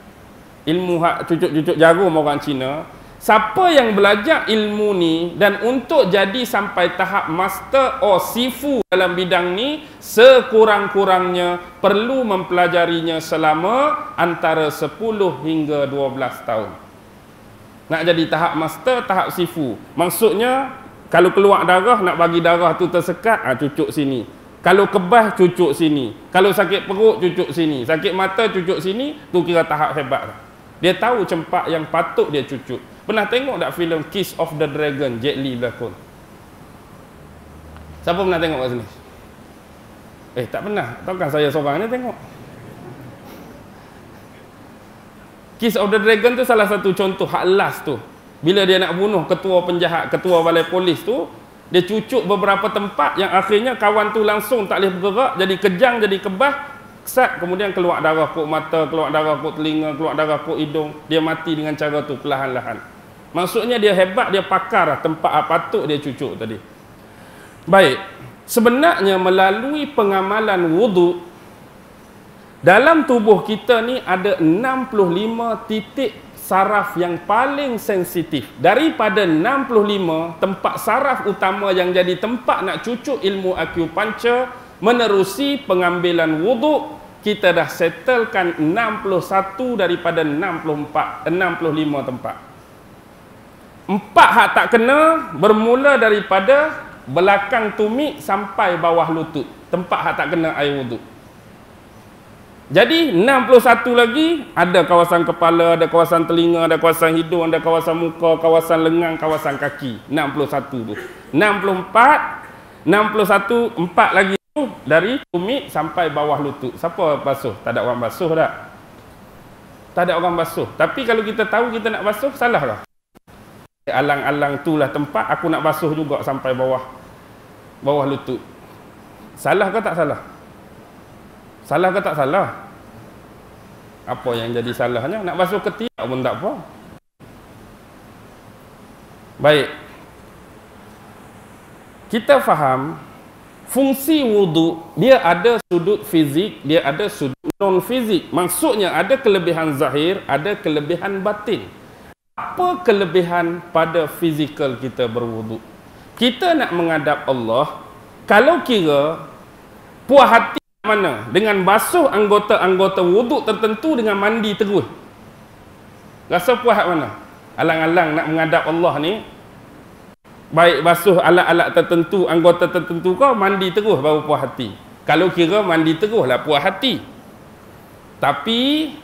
Ilmu hak cucuk-cucuk jarum orang Cina. Siapa yang belajar ilmu ni dan untuk jadi sampai tahap master or sifu dalam bidang ni, sekurang-kurangnya perlu mempelajarinya selama antara 10 hingga 12 tahun. Nak jadi tahap master, tahap sifu. Maksudnya kalau keluar darah, nak bagi darah tu tersekat, cucuk sini. Kalau kebas, cucuk sini. Kalau sakit perut, cucuk sini. Sakit mata, cucuk sini. Tu kira tahap hebat. Dia tahu cempak yang patut dia cucuk. Pernah tengok tak filem Kiss of the Dragon, Jet Li berlakon? Siapa pernah tengok kat sini? Tak pernah. Takkan saya seorang ni tengok. Kiss of the Dragon tu salah satu contoh hak last tu. Bila dia nak bunuh ketua penjahat, ketua balai polis tu, dia cucuk beberapa tempat yang akhirnya kawan tu langsung tak boleh bergerak, jadi kejang, jadi kebas, kesat, kemudian keluar darah kok mata, keluar darah kok telinga, keluar darah kok hidung. Dia mati dengan cara tu perlahan-lahan. Maksudnya dia hebat, dia pakar tempat patut dia cucuk tadi. Baik, sebenarnya melalui pengamalan wuduk, dalam tubuh kita ni ada 65 titik saraf yang paling sensitif. Daripada 65 tempat saraf utama yang jadi tempat nak cucuk ilmu akupuncture menerusi pengambilan wuduk, kita dah settlekan 61 daripada 65 tempat. 4 hak tak kena bermula daripada belakang tumit sampai bawah lutut. Tempat hak tak kena air wuduk. Jadi 61 lagi, ada kawasan kepala, ada kawasan telinga, ada kawasan hidung, ada kawasan muka, kawasan lengan, kawasan kaki. 61 tu. 64, 4 lagi tu dari tumit sampai bawah lutut. Siapa basuh? Tak ada orang basuh tak? Tak ada orang basuh. Tapi kalau kita tahu kita nak basuh, salah lah. Alang-alang tu lah tempat aku nak basuh juga sampai bawah lutut. Salah ke tak salah? Salah ke tak salah? Apa yang jadi salahnya? Nak basuh ketiak pun tak apa. Baik. Kita faham fungsi wuduk, dia ada sudut fizik, dia ada sudut non-fizik. Maksudnya ada kelebihan zahir, ada kelebihan batin. Apa kelebihan pada fizikal kita berwuduk? Kita nak menghadap Allah, kalau kira puas hati mana? Dengan basuh anggota-anggota wuduk tertentu dengan mandi terus. Rasa puas mana? Alang-alang nak menghadap Allah ni, baik basuh alat-alat tertentu, anggota tertentu kau mandi terus baru puas hati. Kalau kira mandi terus lah puas hati. Tapi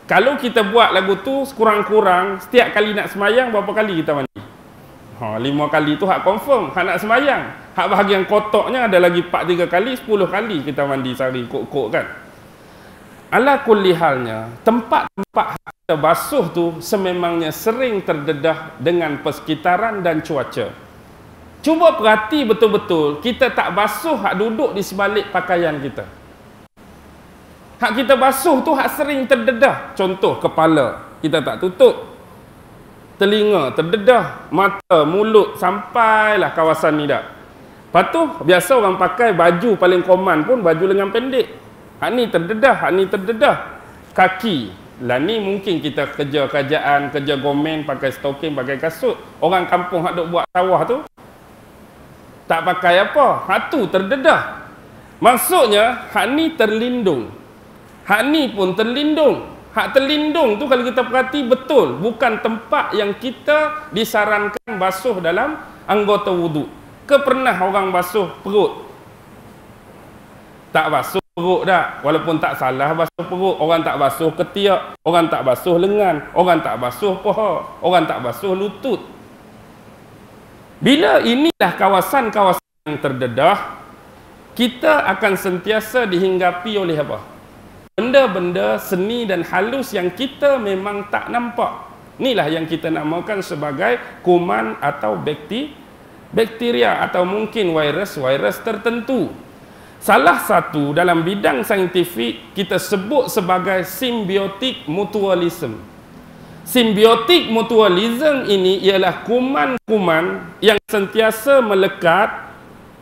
kalau kita buat lagu tu kurang-kurang, setiap kali nak semayang berapa kali kita mandi? 5 kali tu hak confirm, hak nak semayang. Hak bahagian kotaknya ada lagi 4-3 kali, 10 kali kita mandi sehari kok-kok kan. Ala kulli halnya, tempat-tempat hak kita basuh tu sememangnya sering terdedah dengan persekitaran dan cuaca. Cuba perhati betul-betul, kita tak basuh hak duduk di sebalik pakaian kita. Hak kita basuh tu hak sering terdedah. Contoh, kepala kita tak tutup, telinga terdedah, mata, mulut, sampailah kawasan ni dah. Lepas tu, biasa orang pakai baju paling common pun baju lengan pendek. Hak ni terdedah, hak ni terdedah. Kaki, lah ni mungkin kita kerja kerajaan, kerja gomen, pakai stoking, pakai kasut. Orang kampung hak duk buat sawah tu, tak pakai apa, hak tu terdedah. Maksudnya, hak ni terlindung. Hak ni pun terlindung. Hak terlindung tu kalau kita perhati betul, bukan tempat yang kita disarankan basuh dalam anggota wuduk. Ke pernah orang basuh perut? Tak basuh perut dah. Walaupun tak salah basuh perut. Orang tak basuh ketiak, orang tak basuh lengan, orang tak basuh paha, orang tak basuh lutut. Bila inilah kawasan-kawasan yang terdedah, kita akan sentiasa dihinggapi oleh apa? Benda-benda seni dan halus yang kita memang tak nampak. Inilah yang kita namakan sebagai kuman atau bakteria atau mungkin virus tertentu. Salah satu dalam bidang saintifik kita sebut sebagai symbiotic mutualism. Symbiotic mutualism ini ialah kuman-kuman yang sentiasa melekat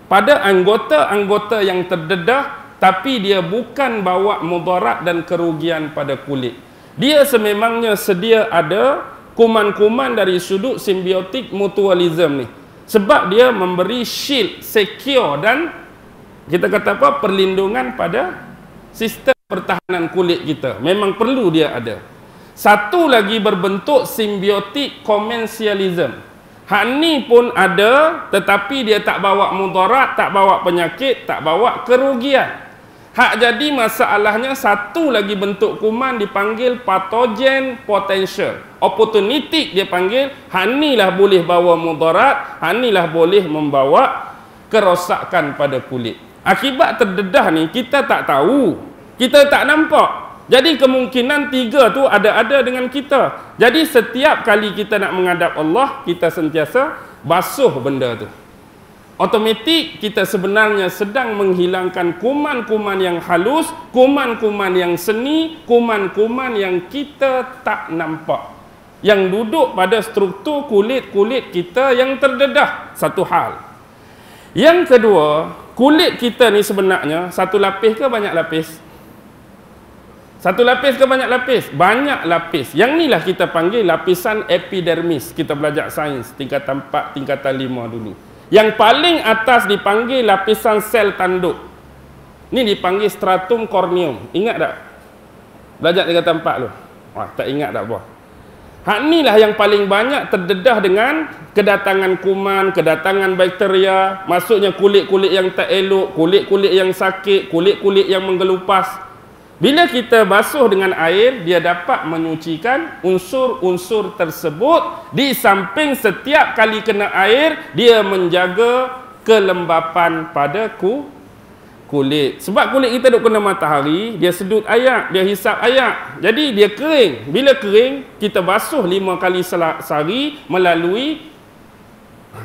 pada anggota-anggota yang terdedah, tapi dia bukan bawa mudarat dan kerugian pada kulit. Dia sememangnya sedia ada kuman-kuman dari sudut symbiotic mutualism ni. Sebab dia memberi shield, secure dan kita kata apa? Perlindungan pada sistem pertahanan kulit kita. Memang perlu dia ada. Satu lagi berbentuk symbiotic commensalism. Hak ni pun ada, tetapi dia tak bawa mudarat, tak bawa penyakit, tak bawa kerugian. Hak jadi masalahnya satu lagi bentuk kuman dipanggil pathogen potential. Opportunistic dia panggil, hak ni lah boleh bawa mudarat, hak ni lah boleh membawa kerosakan pada kulit. Akibat terdedah ni kita tak tahu, kita tak nampak. Jadi kemungkinan 3 tu ada-ada dengan kita. Jadi setiap kali kita nak menghadap Allah, kita sentiasa basuh benda tu. Otomatik kita sebenarnya sedang menghilangkan kuman-kuman yang halus, kuman-kuman yang seni, kuman-kuman yang kita tak nampak, yang duduk pada struktur kulit-kulit kita yang terdedah. Satu hal. Yang kedua, kulit kita ni sebenarnya satu lapis ke banyak lapis? Satu lapis ke banyak lapis? Banyak lapis. Yang inilah kita panggil lapisan epidermis. Kita belajar sains tingkatan 4, tingkatan 5 dulu. Yang paling atas dipanggil lapisan sel tanduk. Ini dipanggil stratum corneum. Ingat tak? Belajar tingkatan 4 tu. Wah, tak ingat tak apa. Hak inilah yang paling banyak terdedah dengan kedatangan kuman, kedatangan bakteria, maksudnya kulit-kulit yang tak elok, kulit-kulit yang sakit, kulit-kulit yang menggelupas. Bila kita basuh dengan air, dia dapat menyucikan unsur-unsur tersebut. Di samping setiap kali kena air, dia menjaga kelembapan pada kulit. Sebab kulit kita duk kena matahari, dia sedut ayak, dia hisap ayak. Jadi dia kering. Bila kering, kita basuh 5 kali sehari melalui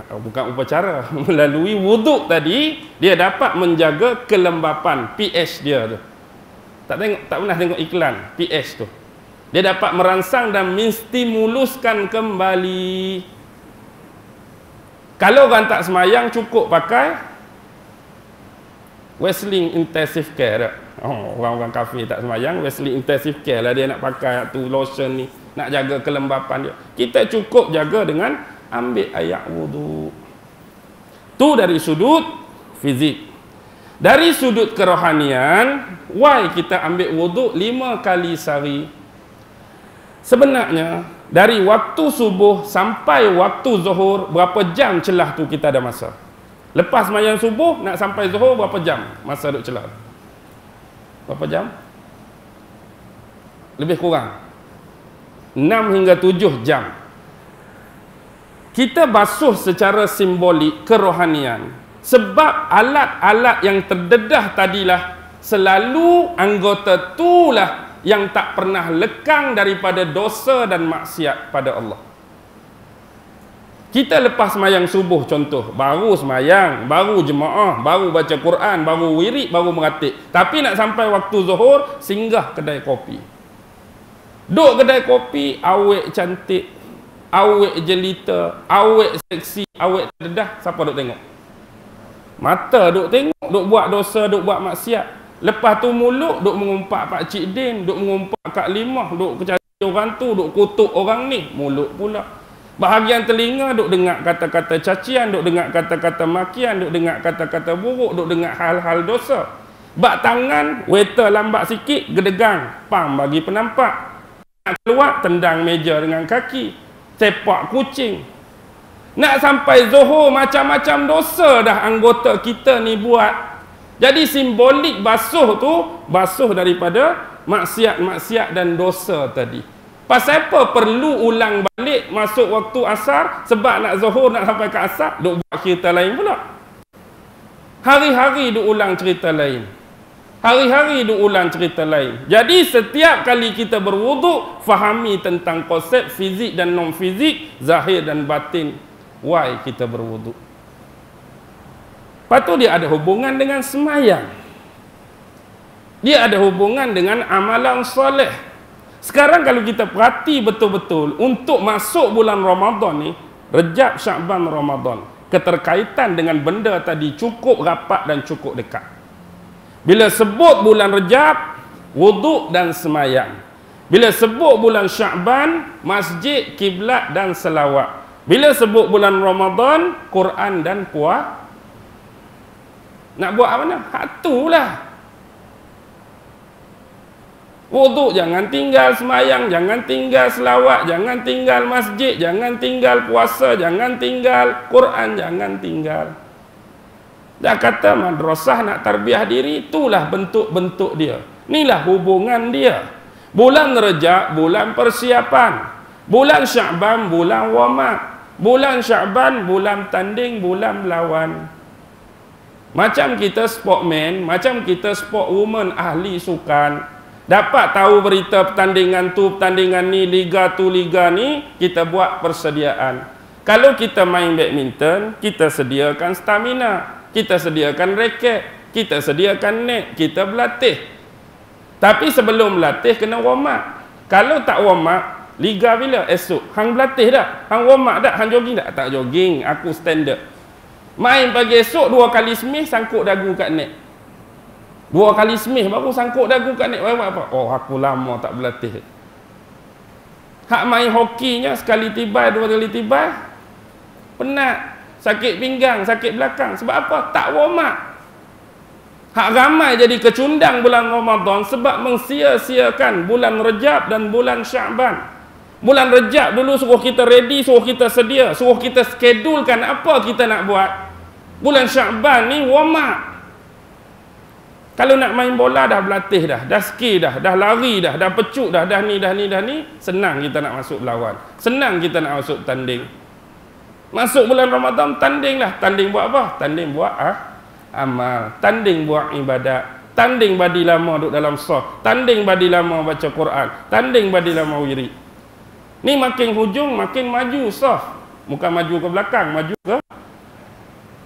bukan upacara, melalui wuduk tadi, dia dapat menjaga kelembapan pH dia tu. Tak pernah tengok iklan pH tu. Dia dapat merangsang dan menstimuluskan kembali. Kalau orang tak semayang, cukup pakai Wrestling Intensive Care tak? Orang-orang kafe tak semayang, Wrestling Intensive Care lah dia nak pakai tu lotion ni, nak jaga kelembapan dia. Kita cukup jaga dengan ambil air wudu. Tu dari sudut fizik. Dari sudut kerohanian, why kita ambil wudu 5 kali sehari? Sebenarnya dari waktu subuh sampai waktu zuhur, berapa jam celah tu kita ada masa? Lepas sembahyang subuh nak sampai zuhur berapa jam masa duk celah? Berapa jam? Lebih kurang 6 hingga 7 jam. Kita basuh secara simbolik kerohanian. Sebab alat-alat yang terdedah tadilah selalu anggota itulah yang tak pernah lekang daripada dosa dan maksiat pada Allah. Kita lepas semayang subuh contoh, baru semayang, baru jemaah, baru baca Quran, baru wirid, baru meratik. Tapi nak sampai waktu zuhur, singgah kedai kopi. Duk kedai kopi, awet cantik, awet jelita, awet seksi, awet terdedah, siapa duk tengok? Mata duk tengok, duk buat dosa, duk buat maksiat. Lepas tu mulut duk mengumpat Pak Cik Din, duk mengumpat Kak Limah, duk kecari orang tu, duk kutuk orang ni, mulut pula. Bahagian telinga duk dengar kata-kata cacian, duk dengar kata-kata makian, duk dengar kata-kata buruk, duk dengar hal-hal dosa. Bak tangan, waiter lambat sikit, gedegang, pam bagi penampak. Nak keluar, tendang meja dengan kaki, sepak kucing. Nak sampai zuhur, macam-macam dosa dah anggota kita ni buat. Jadi simbolik basuh tu, basuh daripada maksiat-maksiat dan dosa tadi. Pasal apa perlu ulang balik masuk waktu asar? Sebab nak zuhur, nak sampai ke asar, duk buat cerita lain pula. Hari-hari duk ulang cerita lain. Hari-hari duk ulang cerita lain. Jadi setiap kali kita berwuduk, fahami tentang konsep fizik dan non-fizik, zahir dan batin. Why kita berwuduk? Lepas tu dia ada hubungan dengan semayang. Dia ada hubungan dengan amalan soleh. Sekarang kalau kita perhati betul-betul, untuk masuk bulan Ramadan ni, Rejab, Sya'ban, Ramadan, keterkaitan dengan benda tadi cukup rapat dan cukup dekat. Bila sebut bulan Rejab, wuduk dan semayang. Bila sebut bulan Sya'ban, masjid, kiblat dan selawat. Bila sebut bulan Ramadan, Quran dan puasa. Nak buat apa mana? Hak tu lah. Wuduk jangan tinggal, semayang jangan tinggal, selawat jangan tinggal, masjid jangan tinggal, puasa jangan tinggal, Quran jangan tinggal. Dah kata madrasah nak tarbiyah diri, itulah bentuk-bentuk dia. Inilah hubungan dia. Bulan Rejab, bulan persiapan. Bulan Sya'ban, bulan wamak. Bulan Sya'ban, bulan tanding, bulan melawan. Macam kita sportman, macam kita sportwoman ahli sukan. Dapat tahu berita pertandingan tu, pertandingan ni, liga tu, liga ni, kita buat persediaan. Kalau kita main badminton, kita sediakan stamina, kita sediakan raket, kita sediakan net, kita berlatih. Tapi sebelum berlatih kena warm up. Kalau tak warm up, liga bila? Esok. Hang berlatih dah? Hang warm up dah? Hang jogging dah? Tak jogging, aku standard. Main pagi esok 2 kali semih, sangkut dagu kat net. 2 kali semih baru sangkut dagu kat ni. Apa? Oh, aku lama tak berlatih. Hak main hokinya sekali tibai, 2 kali tibai, penat, sakit pinggang, sakit belakang. Sebab apa? Tak warm up. Hak ramai jadi kecundang bulan Ramadan sebab mensia-siakan bulan Rejab dan bulan Syaban. Bulan Rejab dulu suruh kita ready, suruh kita sedia, suruh kita schedulekan apa kita nak buat. Bulan Syaban ni warm up. Kalau nak main bola dah berlatih dah ski dah lari dah pecuk dah ni, senang kita nak masuk berlawan. Senang kita nak masuk tanding. Masuk bulan Ramadan tanding lah. Tanding buat apa? Tanding buat amal, tanding buat ibadat, tanding badi lama duduk dalam saf, tanding badi lama baca Quran, tanding badi lama wirid. Ni makin hujung makin maju saf, bukan maju ke belakang,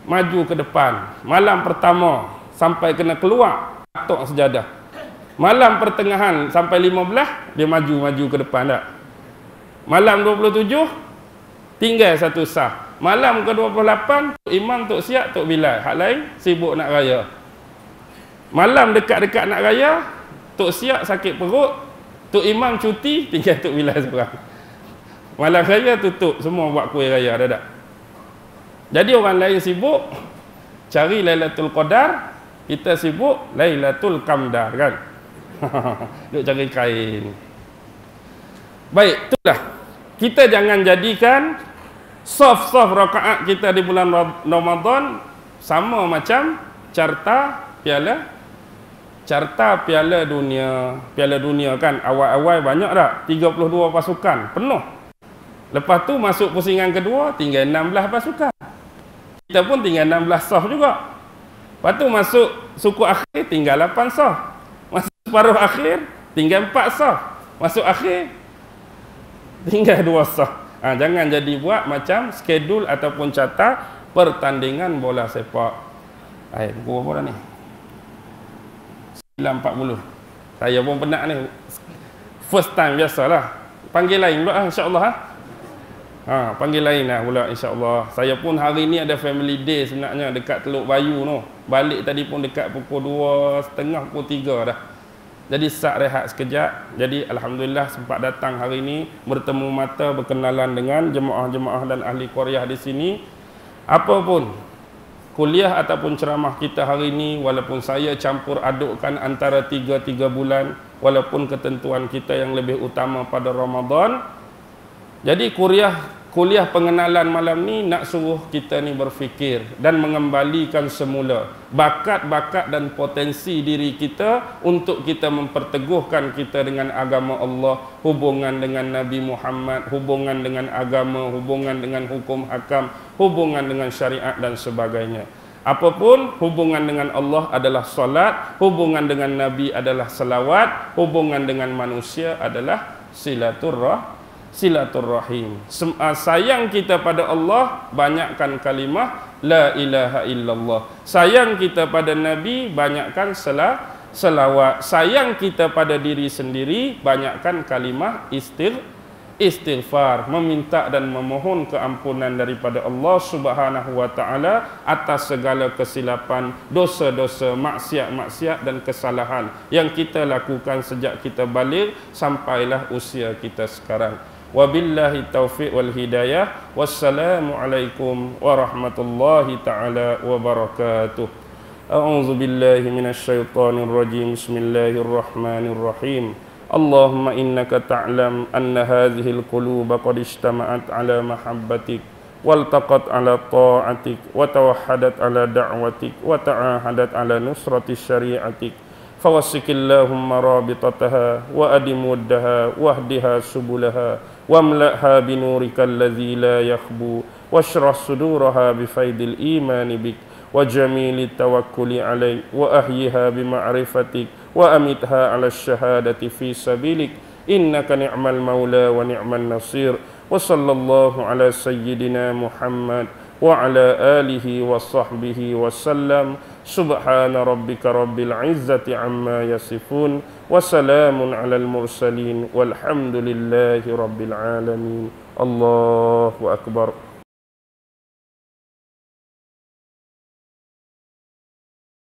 maju ke depan. Malam pertama sampai kena keluar atok sejadah. Malam pertengahan sampai 15 dia maju ke depan tak. Malam 27 tinggal satu saf. Malam ke-28 Tok Imam, Tok Siap, Tok Bilal. Hak lain sibuk nak raya. Malam dekat-dekat nak raya, Tok Siap sakit perut, Tok Imam cuti, tinggal Tok Bilal seberang. Malam raya tutup, semua buat kuih raya dah tak. Jadi orang lain sibuk cari Lailatul Qadar, kita sibuk Lailatul Qamdar kan. Duk cari kain. Baik, itulah. Kita jangan jadikan soft rakaat kita di bulan Ramadan sama macam carta piala dunia kan. Awal-awal banyak tak? 32 pasukan penuh. Lepas tu masuk pusingan kedua tinggal 16 pasukan. Kita pun tinggal 16 soft juga. Lepas tu masuk suku akhir tinggal 8 soft. Masuk separuh akhir tinggal 4 soft. Masuk akhir tinggal 2 soft. Jangan jadi buat macam skedul ataupun catat pertandingan bola sepak. Pukul berapa dah ni? 9.40. Saya pun penat ni. First time biasalah. Panggil lain pula insya-Allah. Panggil lain lah pula insya-Allah. Saya pun hari ni ada family day sebenarnya dekat Teluk Bayu tu. Balik tadi pun dekat pukul 2.30, pukul 3 dah. Jadi sat rehat sekejap. Jadi alhamdulillah sempat datang hari ini, bertemu mata, berkenalan dengan jemaah-jemaah dan ahli Qaryah di sini. Apapun kuliah ataupun ceramah kita hari ini, walaupun saya campur adukkan antara 3 bulan, walaupun ketentuan kita yang lebih utama pada Ramadan. Jadi kuliah pengenalan malam ni nak suruh kita ni berfikir dan mengembalikan semula bakat-bakat dan potensi diri kita untuk kita memperteguhkan kita dengan agama Allah, hubungan dengan Nabi Muhammad, hubungan dengan agama, hubungan dengan hukum hakam, hubungan dengan syariat dan sebagainya. Apapun hubungan dengan Allah adalah salat, hubungan dengan Nabi adalah selawat, hubungan dengan manusia adalah silaturrahim. Sayang kita pada Allah, banyakkan kalimah la ilaha illallah. Sayang kita pada Nabi, banyakkan selawat. Sayang kita pada diri sendiri, banyakkan kalimah istighfar, meminta dan memohon keampunan daripada Allah Subhanahu wa taala atas segala kesilapan, dosa-dosa, maksiat-maksiat dan kesalahan yang kita lakukan sejak kita baligh sampailah usia kita sekarang. Wabillahi taufiq wal hidayah. Wassalamu alaikum warahmatullahi taala wabarakatuh. A'udzu billahi minasy syaithanir rajim. Bismillahirrahmanirrahim. Allahumma innaka ta'lam anna hadhihi al-quluba qad ijtama'at ala mahabbatik waltaqat ala ta'atik wa tawahhadat ala da'watik wa ta'ahadat ala nusrati syari'atik. Fawassikillahumma rabitataha wa adim waddaha wahdiha subulaha wamla'ha binurikal ladzi la yakhbu washrah suduraha bifaidil imani bik wa jamili tawakkuli alaik wa ahyiha bima'rifatik wa amitha ala syahadati fi sabilik innaka ni'mal maula wa ni'man nasir. Wa sallallahu ala sayyidina Muhammad wa ala alihi wa sahbihi wa sallam. Subhana rabbika rabbil izzati amma yasifun wa salamun alal mursalin walhamdulillahi rabbil alamin. Allahu akbar.